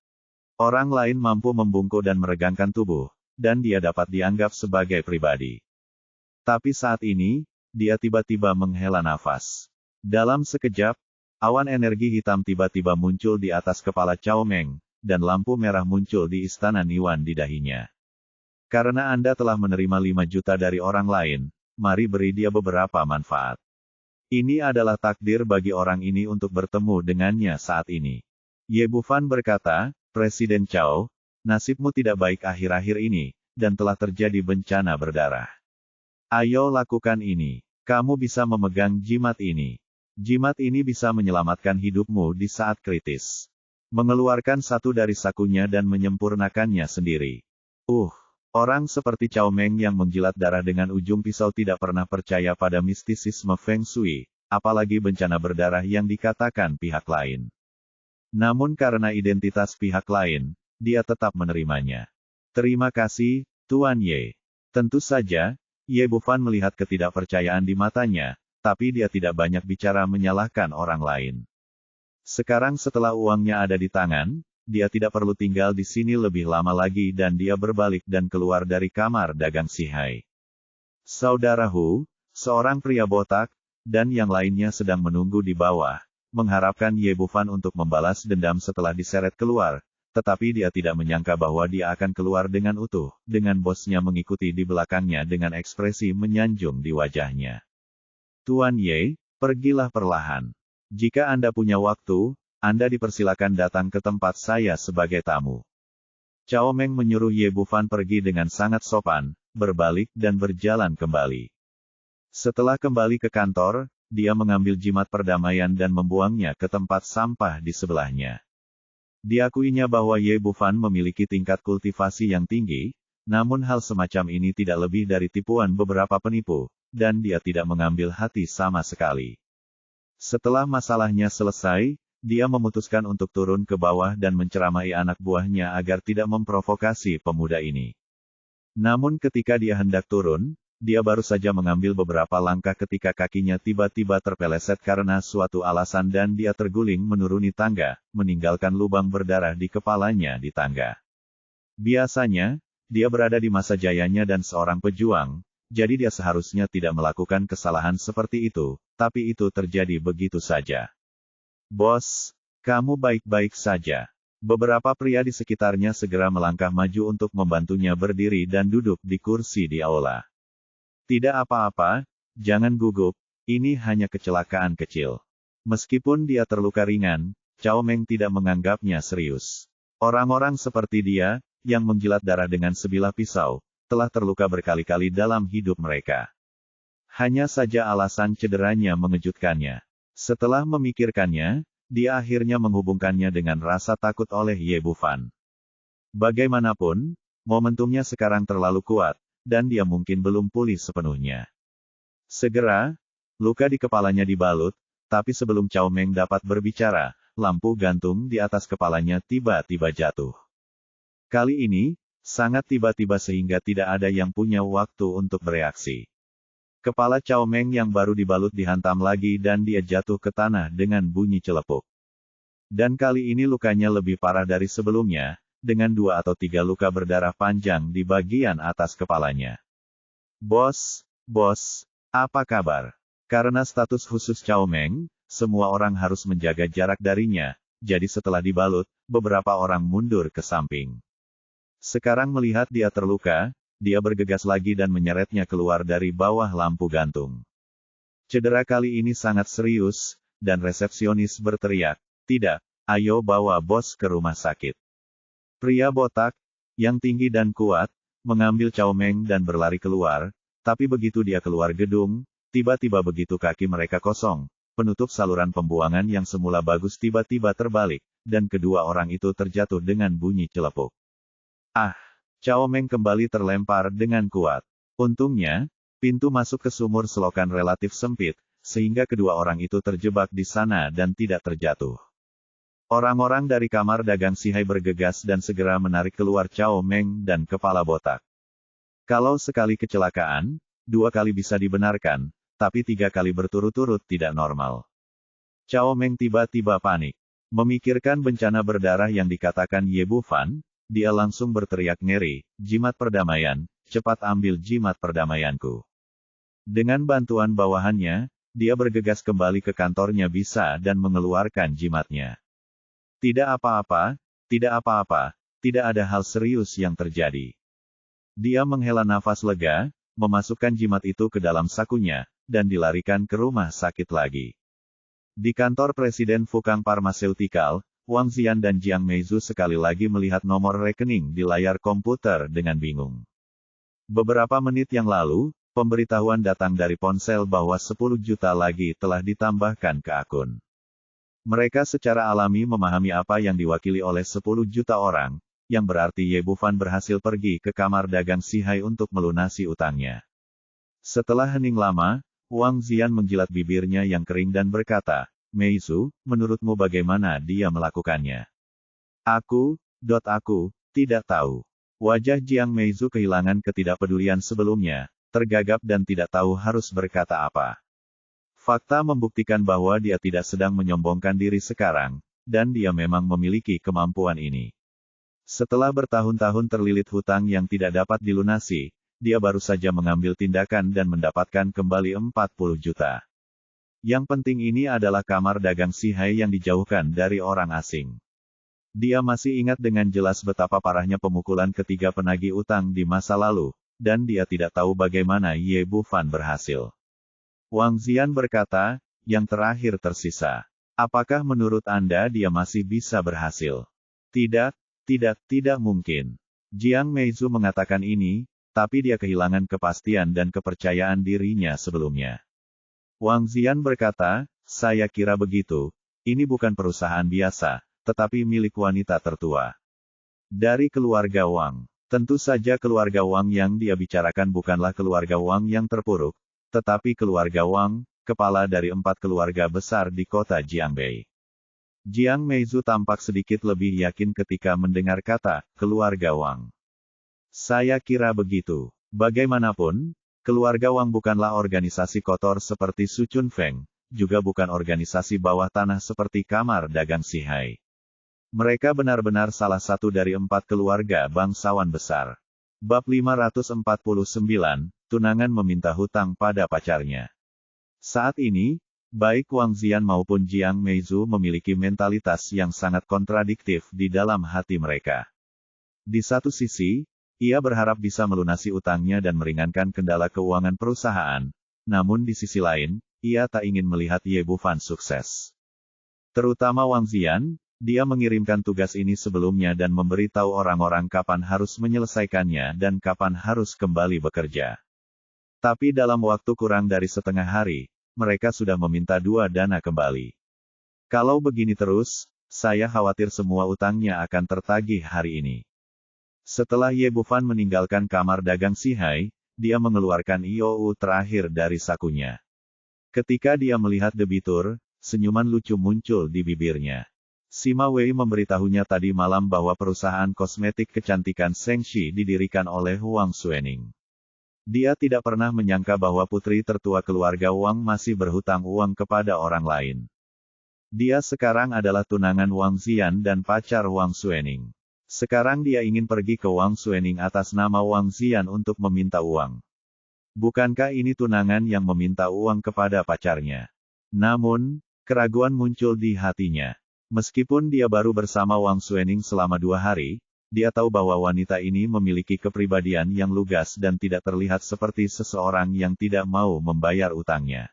Orang lain mampu membungkuk dan meregangkan tubuh, dan dia dapat dianggap sebagai pribadi. Tapi saat ini, dia tiba-tiba menghela nafas. Dalam sekejap, awan energi hitam tiba-tiba muncul di atas kepala Cao Meng, dan lampu merah muncul di istana Niwan di dahinya. Karena Anda telah menerima 5 juta dari orang lain, mari beri dia beberapa manfaat. Ini adalah takdir bagi orang ini untuk bertemu dengannya saat ini. Ye Bufan berkata, Presiden Cao, nasibmu tidak baik akhir-akhir ini, dan telah terjadi bencana berdarah. Ayo lakukan ini. Kamu bisa memegang jimat ini. Jimat ini bisa menyelamatkan hidupmu di saat kritis. Mengeluarkan satu dari sakunya dan menyempurnakannya sendiri. Orang seperti Cao Meng yang menjilat darah dengan ujung pisau tidak pernah percaya pada mistisisme Feng Shui, apalagi bencana berdarah yang dikatakan pihak lain. Namun karena identitas pihak lain, dia tetap menerimanya. Terima kasih, Tuan Ye. Tentu saja, Ye Bufan melihat ketidakpercayaan di matanya, tapi dia tidak banyak bicara menyalahkan orang lain. Sekarang setelah uangnya ada di tangan, dia tidak perlu tinggal di sini lebih lama lagi dan dia berbalik dan keluar dari kamar dagang Sihai. Saudara Hu, seorang pria botak, dan yang lainnya sedang menunggu di bawah, mengharapkan Ye Bufan untuk membalas dendam setelah diseret keluar, tetapi dia tidak menyangka bahwa dia akan keluar dengan utuh, dengan bosnya mengikuti di belakangnya dengan ekspresi menyanjung di wajahnya. Tuan Ye, pergilah perlahan. Jika Anda punya waktu, Anda dipersilakan datang ke tempat saya sebagai tamu. Cao Meng menyuruh Ye Bufan pergi dengan sangat sopan, berbalik dan berjalan kembali. Setelah kembali ke kantor, dia mengambil jimat perdamaian dan membuangnya ke tempat sampah di sebelahnya. Diakuinya bahwa Ye Bufan memiliki tingkat kultivasi yang tinggi, namun hal semacam ini tidak lebih dari tipuan beberapa penipu, dan dia tidak mengambil hati sama sekali. Setelah masalahnya selesai, dia memutuskan untuk turun ke bawah dan menceramai anak buahnya agar tidak memprovokasi pemuda ini. Namun ketika dia hendak turun, dia baru saja mengambil beberapa langkah ketika kakinya tiba-tiba terpeleset karena suatu alasan dan dia terguling menuruni tangga, meninggalkan lubang berdarah di kepalanya di tangga. Biasanya, dia berada di masa jayanya dan seorang pejuang, jadi dia seharusnya tidak melakukan kesalahan seperti itu, tapi itu terjadi begitu saja. Bos, kamu baik-baik saja. Beberapa pria di sekitarnya segera melangkah maju untuk membantunya berdiri dan duduk di kursi di aula. Tidak apa-apa, jangan gugup, ini hanya kecelakaan kecil. Meskipun dia terluka ringan, Cao Meng tidak menganggapnya serius. Orang-orang seperti dia, yang menjilat darah dengan sebilah pisau, telah terluka berkali-kali dalam hidup mereka. Hanya saja alasan cederanya mengejutkannya. Setelah memikirkannya, dia akhirnya menghubungkannya dengan rasa takut oleh Ye Bufan. Bagaimanapun, momentumnya sekarang terlalu kuat, dan dia mungkin belum pulih sepenuhnya. Segera, luka di kepalanya dibalut, tapi sebelum Cao Meng dapat berbicara, lampu gantung di atas kepalanya tiba-tiba jatuh. Kali ini, sangat tiba-tiba sehingga tidak ada yang punya waktu untuk bereaksi. Kepala Cao Meng yang baru dibalut dihantam lagi dan dia jatuh ke tanah dengan bunyi celepuk. Dan kali ini lukanya lebih parah dari sebelumnya, dengan 2 atau 3 luka berdarah panjang di bagian atas kepalanya. Bos, apa kabar? Karena status khusus Cao Meng, semua orang harus menjaga jarak darinya, jadi setelah dibalut, beberapa orang mundur ke samping. Sekarang melihat dia terluka, dia bergegas lagi dan menyeretnya keluar dari bawah lampu gantung. Cedera kali ini sangat serius, dan resepsionis berteriak, "Tidak, ayo bawa bos ke rumah sakit." Pria botak, yang tinggi dan kuat, mengambil Cao Meng dan berlari keluar, Tapi begitu dia keluar gedung, tiba-tiba begitu kaki mereka kosong, penutup saluran pembuangan yang semula bagus tiba-tiba terbalik, dan kedua orang itu terjatuh dengan bunyi celepuk. Ah! Cao Meng kembali terlempar dengan kuat. Untungnya, pintu masuk ke sumur selokan relatif sempit, sehingga kedua orang itu terjebak di sana dan tidak terjatuh. Orang-orang dari kamar dagang Sihai bergegas dan segera menarik keluar Cao Meng dan kepala botak. Kalau sekali kecelakaan, 2 kali bisa dibenarkan, tapi 3 kali berturut-turut tidak normal. Cao Meng tiba-tiba panik. Memikirkan bencana berdarah yang dikatakan Ye Bufan, dia langsung berteriak ngeri, "Jimat perdamaian, cepat ambil jimat perdamaianku." Dengan bantuan bawahannya, dia bergegas kembali ke kantornya bisa dan mengeluarkan jimatnya. Tidak apa-apa, tidak apa-apa, tidak ada hal serius yang terjadi. Dia menghela nafas lega, memasukkan jimat itu ke dalam sakunya, dan dilarikan ke rumah sakit lagi. Di kantor Presiden Fukang Pharmaceutical, Wang Ziyan dan Jiang Meizu sekali lagi melihat nomor rekening di layar komputer dengan bingung. Beberapa menit yang lalu, pemberitahuan datang dari ponsel bahwa 10 juta lagi telah ditambahkan ke akun. Mereka secara alami memahami apa yang diwakili oleh 10 juta orang, yang berarti Ye Bufan berhasil pergi ke kamar dagang Sihai untuk melunasi utangnya. Setelah hening lama, Wang Ziyan menjilat bibirnya yang kering dan berkata, "Meizu, menurutmu bagaimana dia melakukannya?" Aku tidak tahu." Wajah Jiang Meizu kehilangan ketidakpedulian sebelumnya, tergagap dan tidak tahu harus berkata apa. Fakta membuktikan bahwa dia tidak sedang menyombongkan diri sekarang, dan dia memang memiliki kemampuan ini. Setelah bertahun-tahun terlilit hutang yang tidak dapat dilunasi, dia baru saja mengambil tindakan dan mendapatkan kembali 40 juta. Yang penting ini adalah kamar dagang Sihai yang dijauhkan dari orang asing. Dia masih ingat dengan jelas betapa parahnya pemukulan ketiga penagih utang di masa lalu, dan dia tidak tahu bagaimana Ye Bufan berhasil. Wang Ziyan berkata, "Yang terakhir tersisa. Apakah menurut Anda dia masih bisa berhasil?" Tidak mungkin. Jiang Meizu mengatakan ini, tapi dia kehilangan kepastian dan kepercayaan dirinya sebelumnya. Wang Ziyan berkata, "Saya kira begitu. Ini bukan perusahaan biasa, tetapi milik wanita tertua. Dari keluarga Wang." Tentu saja keluarga Wang yang dia bicarakan bukanlah keluarga Wang yang terpuruk, tetapi keluarga Wang, kepala dari 4 keluarga besar di kota Jiangbei. Jiang Meizu tampak sedikit lebih yakin ketika mendengar kata, keluarga Wang. "Saya kira begitu. Bagaimanapun, keluarga Wang bukanlah organisasi kotor seperti Su Chun Feng, juga bukan organisasi bawah tanah seperti kamar dagang Sihai. Mereka benar-benar salah satu dari 4 keluarga bangsawan besar." Bab 549, tunangan meminta hutang pada pacarnya. Saat ini, baik Wang Ziyan maupun Jiang Meizu memiliki mentalitas yang sangat kontradiktif di dalam hati mereka. Di satu sisi, ia berharap bisa melunasi utangnya dan meringankan kendala keuangan perusahaan, namun di sisi lain, ia tak ingin melihat Ye Bufan sukses. Terutama Wang Ziyan, dia mengirimkan tugas ini sebelumnya dan memberitahu orang-orang kapan harus menyelesaikannya dan kapan harus kembali bekerja. Tapi dalam waktu kurang dari setengah hari, mereka sudah meminta 2 dana kembali. Kalau begini terus, saya khawatir semua utangnya akan tertagih hari ini. Setelah Ye Bufan meninggalkan kamar dagang Sihai, dia mengeluarkan IOU terakhir dari sakunya. Ketika dia melihat debitur, senyuman lucu muncul di bibirnya. Sima Wei memberitahunya tadi malam bahwa perusahaan kosmetik kecantikan Shengxi didirikan oleh Wang Xuening. Dia tidak pernah menyangka bahwa putri tertua keluarga Wang masih berhutang uang kepada orang lain. Dia sekarang adalah tunangan Wang Ziyan dan pacar Wang Xuening. Sekarang dia ingin pergi ke Wang Xuening atas nama Wang Ziyan untuk meminta uang. Bukankah ini tunangan yang meminta uang kepada pacarnya? Namun, keraguan muncul di hatinya. Meskipun dia baru bersama Wang Xuening selama 2 hari, dia tahu bahwa wanita ini memiliki kepribadian yang lugas dan tidak terlihat seperti seseorang yang tidak mau membayar utangnya.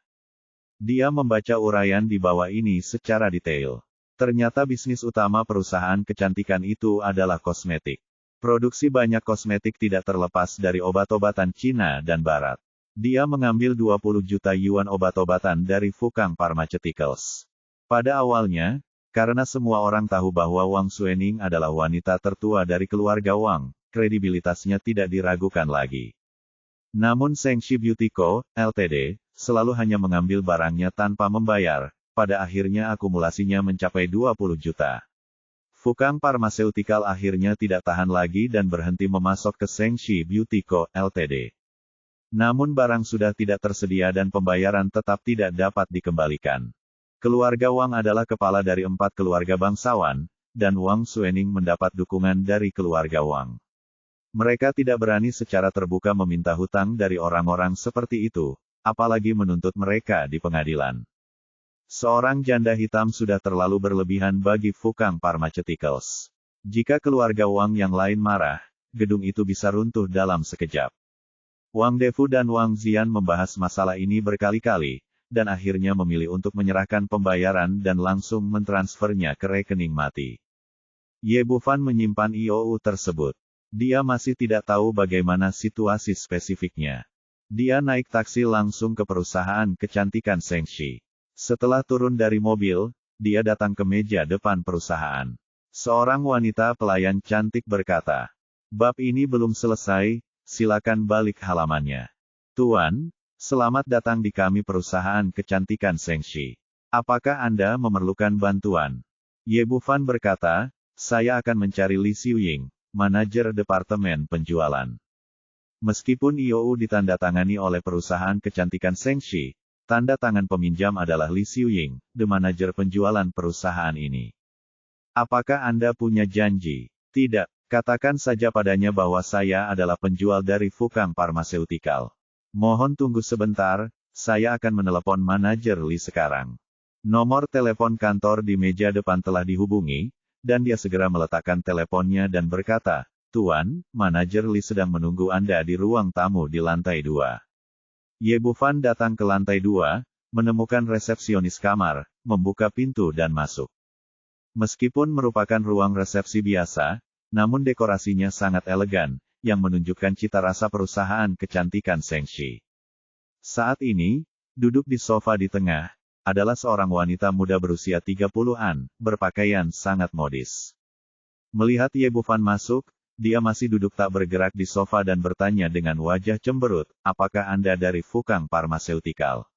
Dia membaca uraian di bawah ini secara detail. Ternyata bisnis utama perusahaan kecantikan itu adalah kosmetik. Produksi banyak kosmetik tidak terlepas dari obat-obatan Cina dan Barat. Dia mengambil 20 juta yuan obat-obatan dari Fukang Pharmaceuticals. Pada awalnya, karena semua orang tahu bahwa Wang Xuening adalah wanita tertua dari keluarga Wang, kredibilitasnya tidak diragukan lagi. Namun Shengxi Beauty Co., Ltd., selalu hanya mengambil barangnya tanpa membayar, pada akhirnya akumulasinya mencapai 20 juta. Fukang Pharmaceutical akhirnya tidak tahan lagi dan berhenti memasok ke Shengxi Beauty Co., Ltd. Namun barang sudah tidak tersedia dan pembayaran tetap tidak dapat dikembalikan. Keluarga Wang adalah kepala dari 4 keluarga bangsawan, dan Wang Xuening mendapat dukungan dari keluarga Wang. Mereka tidak berani secara terbuka meminta hutang dari orang-orang seperti itu, apalagi menuntut mereka di pengadilan. Seorang janda hitam sudah terlalu berlebihan bagi Fukang Pharmaceuticals. Jika keluarga Wang yang lain marah, gedung itu bisa runtuh dalam sekejap. Wang Defu dan Wang Zian membahas masalah ini berkali-kali, dan akhirnya memilih untuk menyerahkan pembayaran dan langsung mentransfernya ke rekening mati. Ye Bufan menyimpan IOU tersebut. Dia masih tidak tahu bagaimana situasi spesifiknya. Dia naik taksi langsung ke perusahaan kecantikan Shengxi. Setelah turun dari mobil, dia datang ke meja depan perusahaan. Seorang wanita pelayan cantik berkata, "Bab ini belum selesai, silakan balik halamannya." "Tuan, selamat datang di kami perusahaan kecantikan Shengxi. Apakah Anda memerlukan bantuan?" Ye Bufan berkata, "Saya akan mencari Li Xiuying, manajer departemen penjualan." Meskipun IOU ditandatangani oleh perusahaan kecantikan Shengxi, tanda tangan peminjam adalah Li Xiuying, the manajer penjualan perusahaan ini. "Apakah Anda punya janji?" "Tidak, katakan saja padanya bahwa saya adalah penjual dari Fukang Pharmaceutical. Mohon tunggu sebentar, saya akan menelepon manajer Li sekarang." Nomor telepon kantor di meja depan telah dihubungi, dan dia segera meletakkan teleponnya dan berkata, "Tuan, manajer Li sedang menunggu Anda di ruang tamu di lantai 2. Ye Bufan datang ke lantai 2, menemukan resepsionis kamar, membuka pintu dan masuk. Meskipun merupakan ruang resepsi biasa, namun dekorasinya sangat elegan, yang menunjukkan cita rasa perusahaan kecantikan Shengxi. Saat ini, duduk di sofa di tengah, adalah seorang wanita muda berusia 30-an, berpakaian sangat modis. Melihat Ye Bufan masuk, dia masih duduk tak bergerak di sofa dan bertanya dengan wajah cemberut, "Apakah Anda dari Fukang Pharmaceutical?"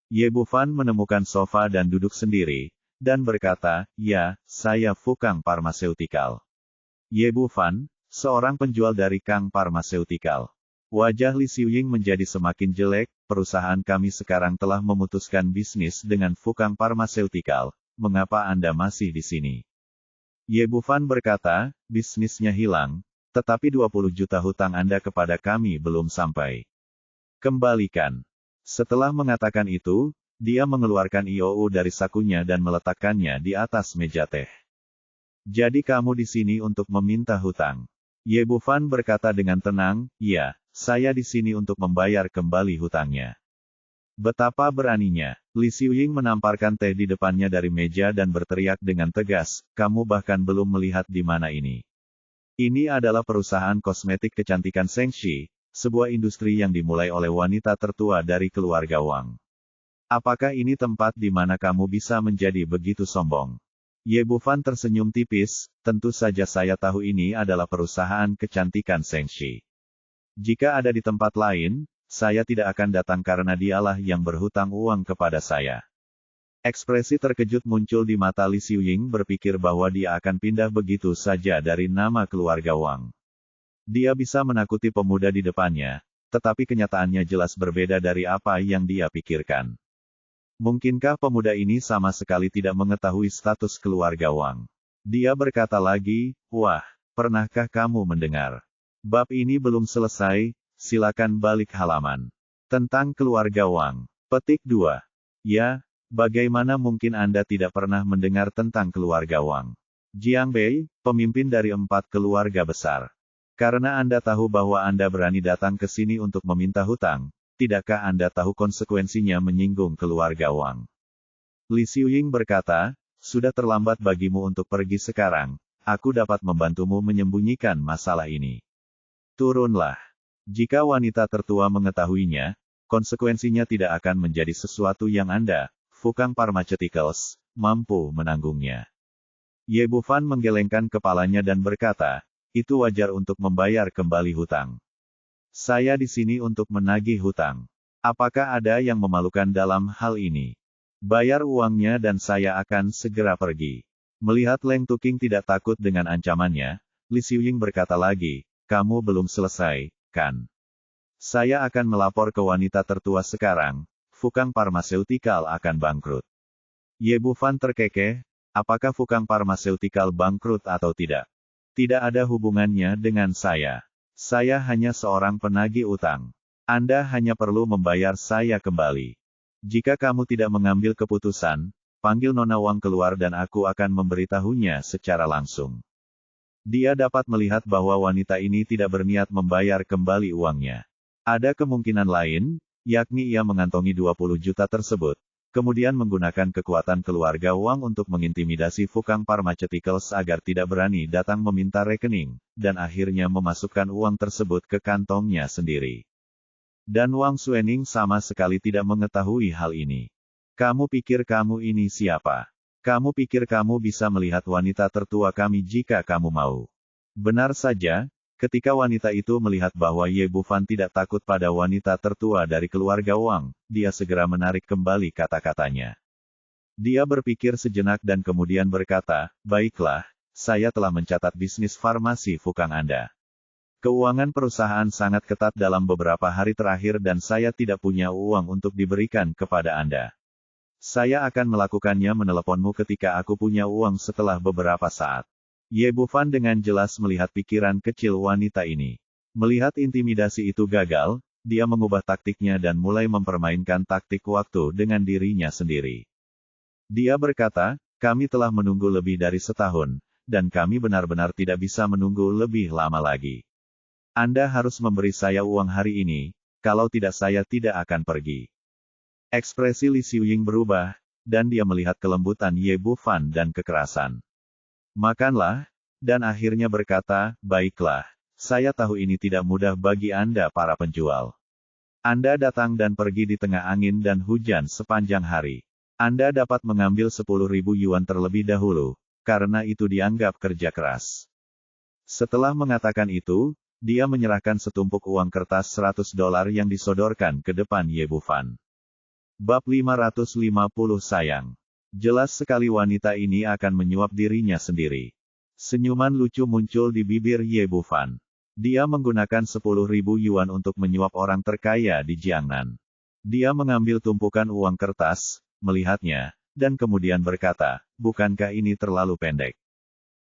Ye Bufan menemukan sofa dan duduk sendiri, dan berkata, "Ya, saya Fukang Pharmaceutical." Ye Bufan, seorang penjual dari Kang Pharmaceutical. Wajah Li Xiuying menjadi semakin jelek, "Perusahaan kami sekarang telah memutuskan bisnis dengan Fukang Pharmaceutical, mengapa Anda masih di sini?" Ye Bufan berkata, "Bisnisnya hilang, tetapi 20 juta hutang Anda kepada kami belum sampai. Kembalikan." Setelah mengatakan itu, dia mengeluarkan IOU dari sakunya dan meletakkannya di atas meja teh. "Jadi kamu di sini untuk meminta hutang?" Ye Bufan berkata dengan tenang, "Ya, saya di sini untuk membayar kembali hutangnya." Betapa beraninya, Li Xiuying menamparkan teh di depannya dari meja dan berteriak dengan tegas, "Kamu bahkan belum melihat di mana ini. Ini adalah perusahaan kosmetik kecantikan Shengxi, sebuah industri yang dimulai oleh wanita tertua dari keluarga Wang. Apakah ini tempat di mana kamu bisa menjadi begitu sombong?" Ye Bufan tersenyum tipis, "Tentu saja saya tahu ini adalah perusahaan kecantikan Shengxi. Jika ada di tempat lain, saya tidak akan datang karena dialah yang berhutang uang kepada saya." Ekspresi terkejut muncul di mata Li Xiuying, berpikir bahwa dia akan pindah begitu saja dari nama keluarga Wang. Dia bisa menakuti pemuda di depannya, tetapi kenyataannya jelas berbeda dari apa yang dia pikirkan. Mungkinkah pemuda ini sama sekali tidak mengetahui status keluarga Wang? Dia berkata lagi, "Wah, pernahkah kamu mendengar? Bab ini belum selesai, silakan balik halaman." Tentang keluarga Wang. Petik 2. Ya, bagaimana mungkin Anda tidak pernah mendengar tentang keluarga Wang? Jiang Bei, pemimpin dari 4 keluarga besar. Karena Anda tahu bahwa Anda berani datang ke sini untuk meminta hutang, tidakkah Anda tahu konsekuensinya menyinggung keluarga Wang? Li Xiuying berkata, "Sudah terlambat bagimu untuk pergi sekarang, aku dapat membantumu menyembunyikan masalah ini. Turunlah." Jika wanita tertua mengetahuinya, konsekuensinya tidak akan menjadi sesuatu yang Anda, Fukang Pharmaceuticals, mampu menanggungnya. Ye Bufan menggelengkan kepalanya dan berkata, itu wajar untuk membayar kembali hutang. Saya di sini untuk menagih hutang. Apakah ada yang memalukan dalam hal ini? Bayar uangnya dan saya akan segera pergi. Melihat Leng Tuking tidak takut dengan ancamannya, Li Xiuying berkata lagi, kamu belum selesai, kan? Saya akan melapor ke wanita tertua sekarang, Fukang Pharmaceutical akan bangkrut. Ye Bufan terkekeh, apakah Fukang Pharmaceutical bangkrut atau tidak? Tidak ada hubungannya dengan saya. Saya hanya seorang penagih utang. Anda hanya perlu membayar saya kembali. Jika kamu tidak mengambil keputusan, panggil Nona Wang keluar dan aku akan memberitahunya secara langsung. Dia dapat melihat bahwa wanita ini tidak berniat membayar kembali uangnya. Ada kemungkinan lain, yakni ia mengantongi 20 juta tersebut, kemudian menggunakan kekuatan keluarga Wang untuk mengintimidasi Fukang Pharmaceuticals agar tidak berani datang meminta rekening, dan akhirnya memasukkan uang tersebut ke kantongnya sendiri. Dan Wang Xuening sama sekali tidak mengetahui hal ini. Kamu pikir kamu ini siapa? Kamu pikir kamu bisa melihat wanita tertua kami jika kamu mau? Benar saja, ketika wanita itu melihat bahwa Ye Bufan tidak takut pada wanita tertua dari keluarga Wang, dia segera menarik kembali kata-katanya. Dia berpikir sejenak dan kemudian berkata, baiklah, saya telah mencatat bisnis farmasi Fukang Anda. Keuangan perusahaan sangat ketat dalam beberapa hari terakhir dan saya tidak punya uang untuk diberikan kepada Anda. Saya akan melakukannya meneleponmu ketika aku punya uang setelah beberapa saat. Ye Bufan dengan jelas melihat pikiran kecil wanita ini. Melihat intimidasi itu gagal, dia mengubah taktiknya dan mulai mempermainkan taktik waktu dengan dirinya sendiri. Dia berkata, kami telah menunggu lebih dari setahun, dan kami benar-benar tidak bisa menunggu lebih lama lagi. Anda harus memberi saya uang hari ini, kalau tidak saya tidak akan pergi. Ekspresi Li Xiuying berubah, dan dia melihat kelembutan Ye Bufan dan kekerasan. Makanlah, dan akhirnya berkata, baiklah, saya tahu ini tidak mudah bagi Anda para penjual. Anda datang dan pergi di tengah angin dan hujan sepanjang hari. Anda dapat mengambil 10.000 yuan terlebih dahulu, karena itu dianggap kerja keras. Setelah mengatakan itu, dia menyerahkan setumpuk uang kertas $100 yang disodorkan ke depan Ye Bufan. Bab 550 sayang. Jelas sekali wanita ini akan menyuap dirinya sendiri. Senyuman lucu muncul di bibir Ye Bufan. Dia menggunakan 10.000 yuan untuk menyuap orang terkaya di Jiangnan. Dia mengambil tumpukan uang kertas, melihatnya, dan kemudian berkata, bukankah ini terlalu pendek?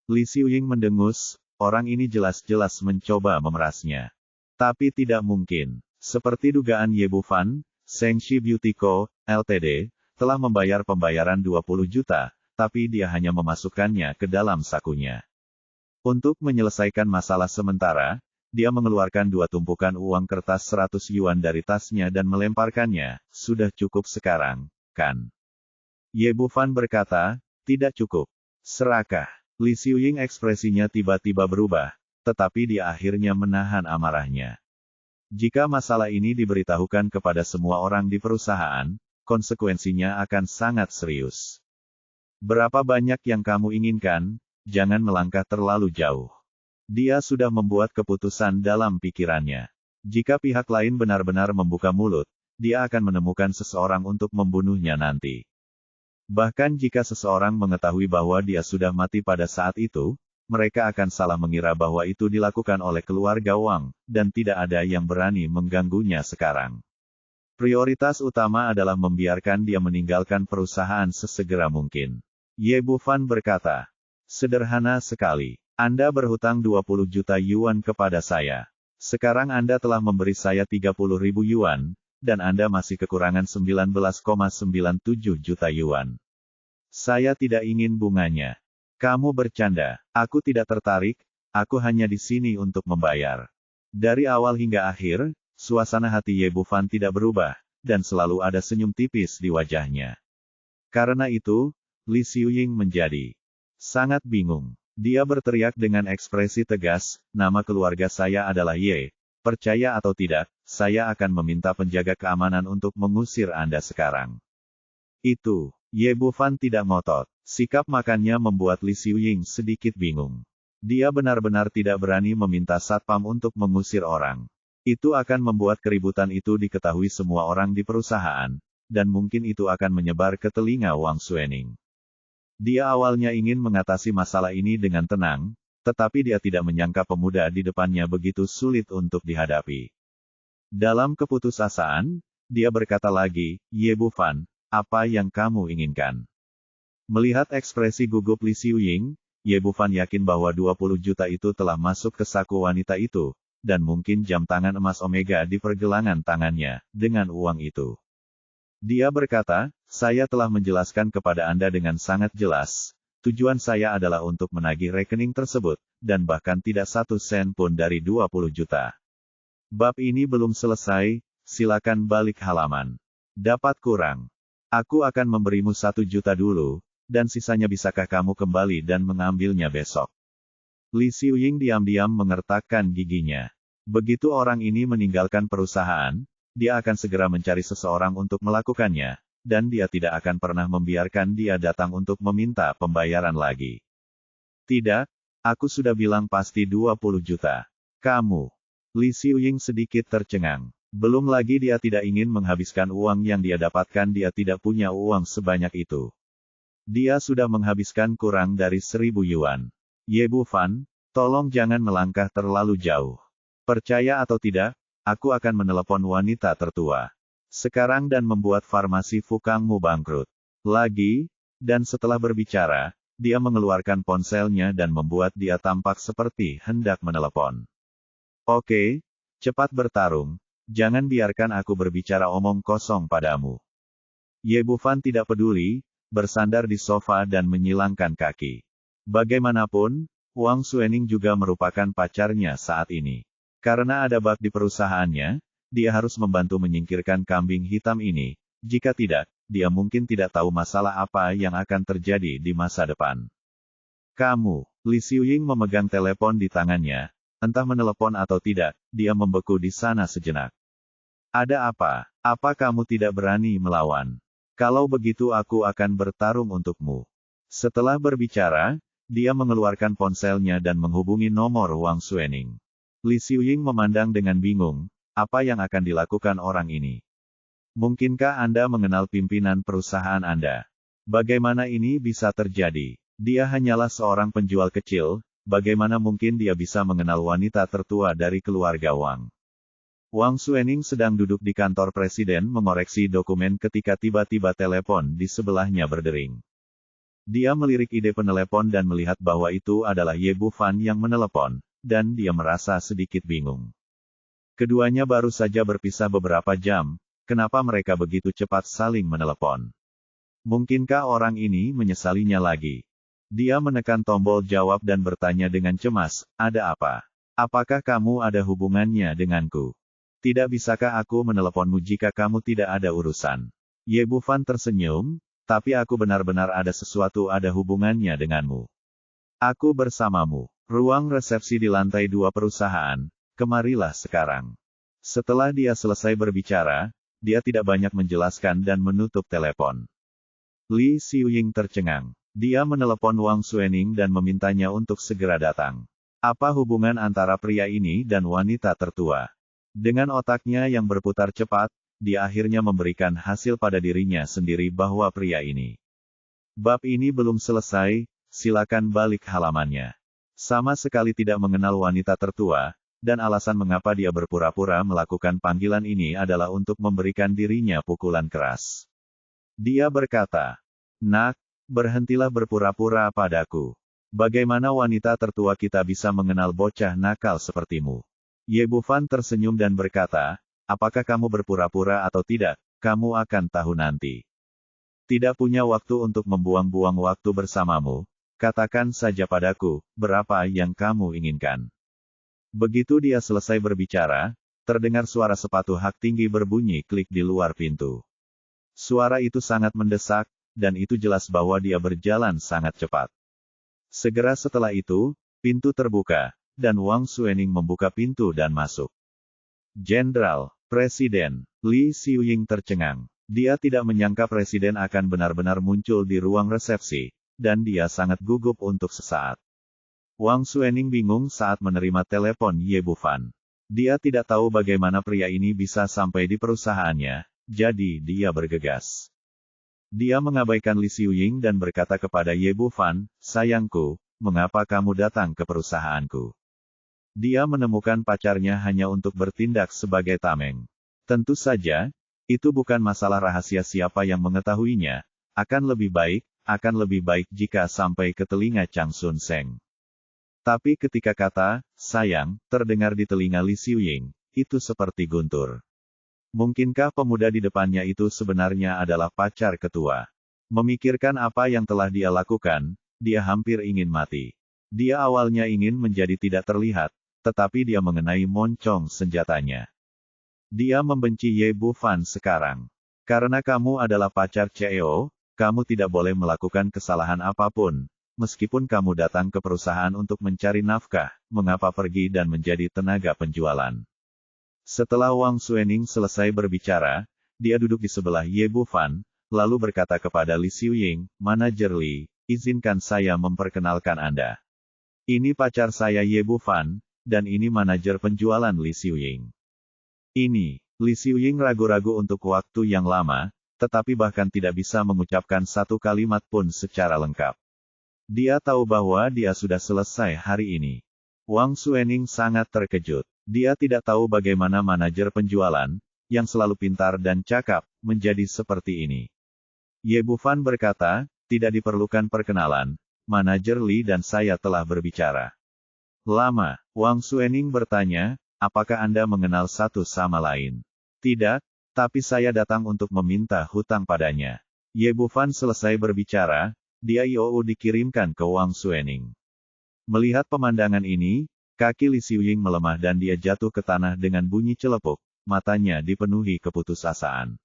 Li Xiuying mendengus. Orang ini jelas-jelas mencoba memerasnya. Tapi tidak mungkin. Seperti dugaan Ye Bufan, Shengxi Beauty Co., Ltd., telah membayar pembayaran 20 juta, tapi dia hanya memasukkannya ke dalam sakunya. Untuk menyelesaikan masalah sementara, dia mengeluarkan 2 tumpukan uang kertas 100 yuan dari tasnya dan melemparkannya. Sudah cukup sekarang, kan? Ye Bufan berkata, tidak cukup. Serakah. Li Xiuying ekspresinya tiba-tiba berubah, tetapi dia akhirnya menahan amarahnya. Jika masalah ini diberitahukan kepada semua orang di perusahaan, konsekuensinya akan sangat serius. Berapa banyak yang kamu inginkan, jangan melangkah terlalu jauh. Dia sudah membuat keputusan dalam pikirannya. Jika pihak lain benar-benar membuka mulut, dia akan menemukan seseorang untuk membunuhnya nanti. Bahkan jika seseorang mengetahui bahwa dia sudah mati pada saat itu, mereka akan salah mengira bahwa itu dilakukan oleh keluarga Wang, dan tidak ada yang berani mengganggunya sekarang. Prioritas utama adalah membiarkan dia meninggalkan perusahaan sesegera mungkin. Ye Bufan berkata, sederhana sekali. Anda berhutang 20 juta yuan kepada saya. Sekarang Anda telah memberi saya 30.000 yuan, dan Anda masih kekurangan 19,97 juta yuan. Saya tidak ingin bunganya. Kamu bercanda. Aku tidak tertarik, aku hanya di sini untuk membayar. Dari awal hingga akhir, suasana hati Ye Bufan tidak berubah, dan selalu ada senyum tipis di wajahnya. Karena itu, Li Xiuying menjadi sangat bingung. Dia berteriak dengan ekspresi tegas, nama keluarga saya adalah Ye, Percaya atau tidak, saya akan meminta penjaga keamanan untuk mengusir Anda sekarang. Itu, Ye Bufan tidak ngotot. Sikap makannya membuat Li Xiuying sedikit bingung. Dia benar-benar tidak berani meminta satpam untuk mengusir orang. Itu akan membuat keributan itu diketahui semua orang di perusahaan, dan mungkin itu akan menyebar ke telinga Wang Suening. Dia awalnya ingin mengatasi masalah ini dengan tenang, tetapi dia tidak menyangka pemuda di depannya begitu sulit untuk dihadapi. Dalam keputusasaan, dia berkata lagi, Ye Bufan, apa yang kamu inginkan? Melihat ekspresi gugup Li Xiuying, Ye Bufan yakin bahwa 20 juta itu telah masuk ke saku wanita itu, dan mungkin jam tangan emas Omega di pergelangan tangannya, dengan uang itu. Dia berkata, saya telah menjelaskan kepada Anda dengan sangat jelas, tujuan saya adalah untuk menagih rekening tersebut, dan bahkan tidak 1 sen pun dari 20 juta. Bab ini belum selesai, silakan balik halaman. Dapat kurang. Aku akan memberimu 1 juta dulu, dan sisanya bisakah kamu kembali dan mengambilnya besok? Li Xiuying diam-diam mengertakkan giginya. Begitu orang ini meninggalkan perusahaan, dia akan segera mencari seseorang untuk melakukannya, dan dia tidak akan pernah membiarkan dia datang untuk meminta pembayaran lagi. Tidak, aku sudah bilang pasti 20 juta. Kamu. Li Xiuying sedikit tercengang. Belum lagi dia tidak ingin menghabiskan uang yang dia dapatkan, dia tidak punya uang sebanyak itu. Dia sudah menghabiskan kurang dari 1.000 yuan. Ye Bufan, tolong jangan melangkah terlalu jauh. Percaya atau tidak, aku akan menelepon wanita tertua sekarang dan membuat farmasi Fukangmu bangkrut. Lagi, dan setelah berbicara, dia mengeluarkan ponselnya dan membuat dia tampak seperti hendak menelepon. Oke, cepat bertarung, jangan biarkan aku berbicara omong kosong padamu. Ye Bufan tidak peduli, bersandar di sofa dan menyilangkan kaki. Bagaimanapun, Wang Suening juga merupakan pacarnya saat ini. Karena ada bug di perusahaannya, dia harus membantu menyingkirkan kambing hitam ini. Jika tidak, dia mungkin tidak tahu masalah apa yang akan terjadi di masa depan. Kamu, Li Xiuying memegang telepon di tangannya. Entah menelepon atau tidak, dia membeku di sana sejenak. Ada apa? Apa kamu tidak berani melawan? Kalau begitu aku akan bertarung untukmu. Setelah berbicara, dia mengeluarkan ponselnya dan menghubungi nomor Wang Suening. Li Xiuying memandang dengan bingung, apa yang akan dilakukan orang ini? Mungkinkah Anda mengenal pimpinan perusahaan Anda? Bagaimana ini bisa terjadi? Dia hanyalah seorang penjual kecil, bagaimana mungkin dia bisa mengenal wanita tertua dari keluarga Wang? Wang Suening sedang duduk di kantor presiden mengoreksi dokumen ketika tiba-tiba telepon di sebelahnya berdering. Dia melirik ide penelepon dan melihat bahwa itu adalah Ye Bufan yang menelepon, dan dia merasa sedikit bingung. Keduanya baru saja berpisah beberapa jam, kenapa mereka begitu cepat saling menelepon? Mungkinkah orang ini menyesalinya lagi? Dia menekan tombol jawab dan bertanya dengan cemas, ada apa? Apakah kamu ada hubungannya denganku? Tidak bisakah aku meneleponmu jika kamu tidak ada urusan? Ye Bufan tersenyum, tapi aku benar-benar ada sesuatu ada hubungannya denganmu. Aku bersamamu. Ruang resepsi di lantai 2 perusahaan, kemarilah sekarang. Setelah dia selesai berbicara, dia tidak banyak menjelaskan dan menutup telepon. Li Xiuying tercengang. Dia menelepon Wang Suening dan memintanya untuk segera datang. Apa hubungan antara pria ini dan wanita tertua? Dengan otaknya yang berputar cepat, dia akhirnya memberikan hasil pada dirinya sendiri bahwa pria ini. Bab ini belum selesai, silakan balik halamannya. Sama sekali tidak mengenal wanita tertua, dan alasan mengapa dia berpura-pura melakukan panggilan ini adalah untuk memberikan dirinya pukulan keras. Dia berkata, "Nak, berhentilah berpura-pura padaku. Bagaimana wanita tertua kita bisa mengenal bocah nakal sepertimu?" Ye Bufan tersenyum dan berkata, apakah kamu berpura-pura atau tidak, kamu akan tahu nanti. Tidak punya waktu untuk membuang-buang waktu bersamamu, katakan saja padaku, berapa yang kamu inginkan. Begitu dia selesai berbicara, terdengar suara sepatu hak tinggi berbunyi klik di luar pintu. Suara itu sangat mendesak, dan itu jelas bahwa dia berjalan sangat cepat. Segera setelah itu, pintu terbuka, dan Wang Suening membuka pintu dan masuk. Jenderal, Presiden. Li Xiuying tercengang. Dia tidak menyangka presiden akan benar-benar muncul di ruang resepsi, dan dia sangat gugup untuk sesaat. Wang Xuening bingung saat menerima telepon Ye Bufan. Dia tidak tahu bagaimana pria ini bisa sampai di perusahaannya, jadi dia bergegas. Dia mengabaikan Li Xiuying dan berkata kepada Ye Bufan, "Sayangku, mengapa kamu datang ke perusahaanku?" Dia menemukan pacarnya hanya untuk bertindak sebagai tameng. Tentu saja, itu bukan masalah rahasia siapa yang mengetahuinya. Akan lebih baik jika sampai ke telinga Chang Sun Seng. Tapi ketika kata, "sayang," terdengar di telinga Li Xiuying, itu seperti guntur. Mungkinkah pemuda di depannya itu sebenarnya adalah pacar ketua? Memikirkan apa yang telah dia lakukan, dia hampir ingin mati. Dia awalnya ingin menjadi tidak terlihat, tetapi dia mengenai moncong senjatanya. Dia membenci Ye Bufan sekarang. Karena kamu adalah pacar CEO, kamu tidak boleh melakukan kesalahan apapun. Meskipun kamu datang ke perusahaan untuk mencari nafkah, mengapa pergi dan menjadi tenaga penjualan? Setelah Wang Xuening selesai berbicara, dia duduk di sebelah Ye Bufan, lalu berkata kepada Li Xiuying, "Manajer Li, izinkan saya memperkenalkan Anda. Ini pacar saya Ye Bufan, dan ini manajer penjualan Li Xiuying." Ini, Li Xiuying ragu-ragu untuk waktu yang lama, tetapi bahkan tidak bisa mengucapkan satu kalimat pun secara lengkap. Dia tahu bahwa dia sudah selesai hari ini. Wang Xuening sangat terkejut. Dia tidak tahu bagaimana manajer penjualan, yang selalu pintar dan cakap, menjadi seperti ini. Ye Bufan berkata, "Tidak diperlukan perkenalan, manajer Li dan saya telah berbicara lama." Wang Xuening bertanya, "Apakah Anda mengenal satu sama lain?" "Tidak, tapi saya datang untuk meminta hutang padanya." Ye Bufan selesai berbicara, dia IOU dikirimkan ke Wang Xuening. Melihat pemandangan ini, kaki Li Xiuying melemah dan dia jatuh ke tanah dengan bunyi celepuk, matanya dipenuhi keputusasaan.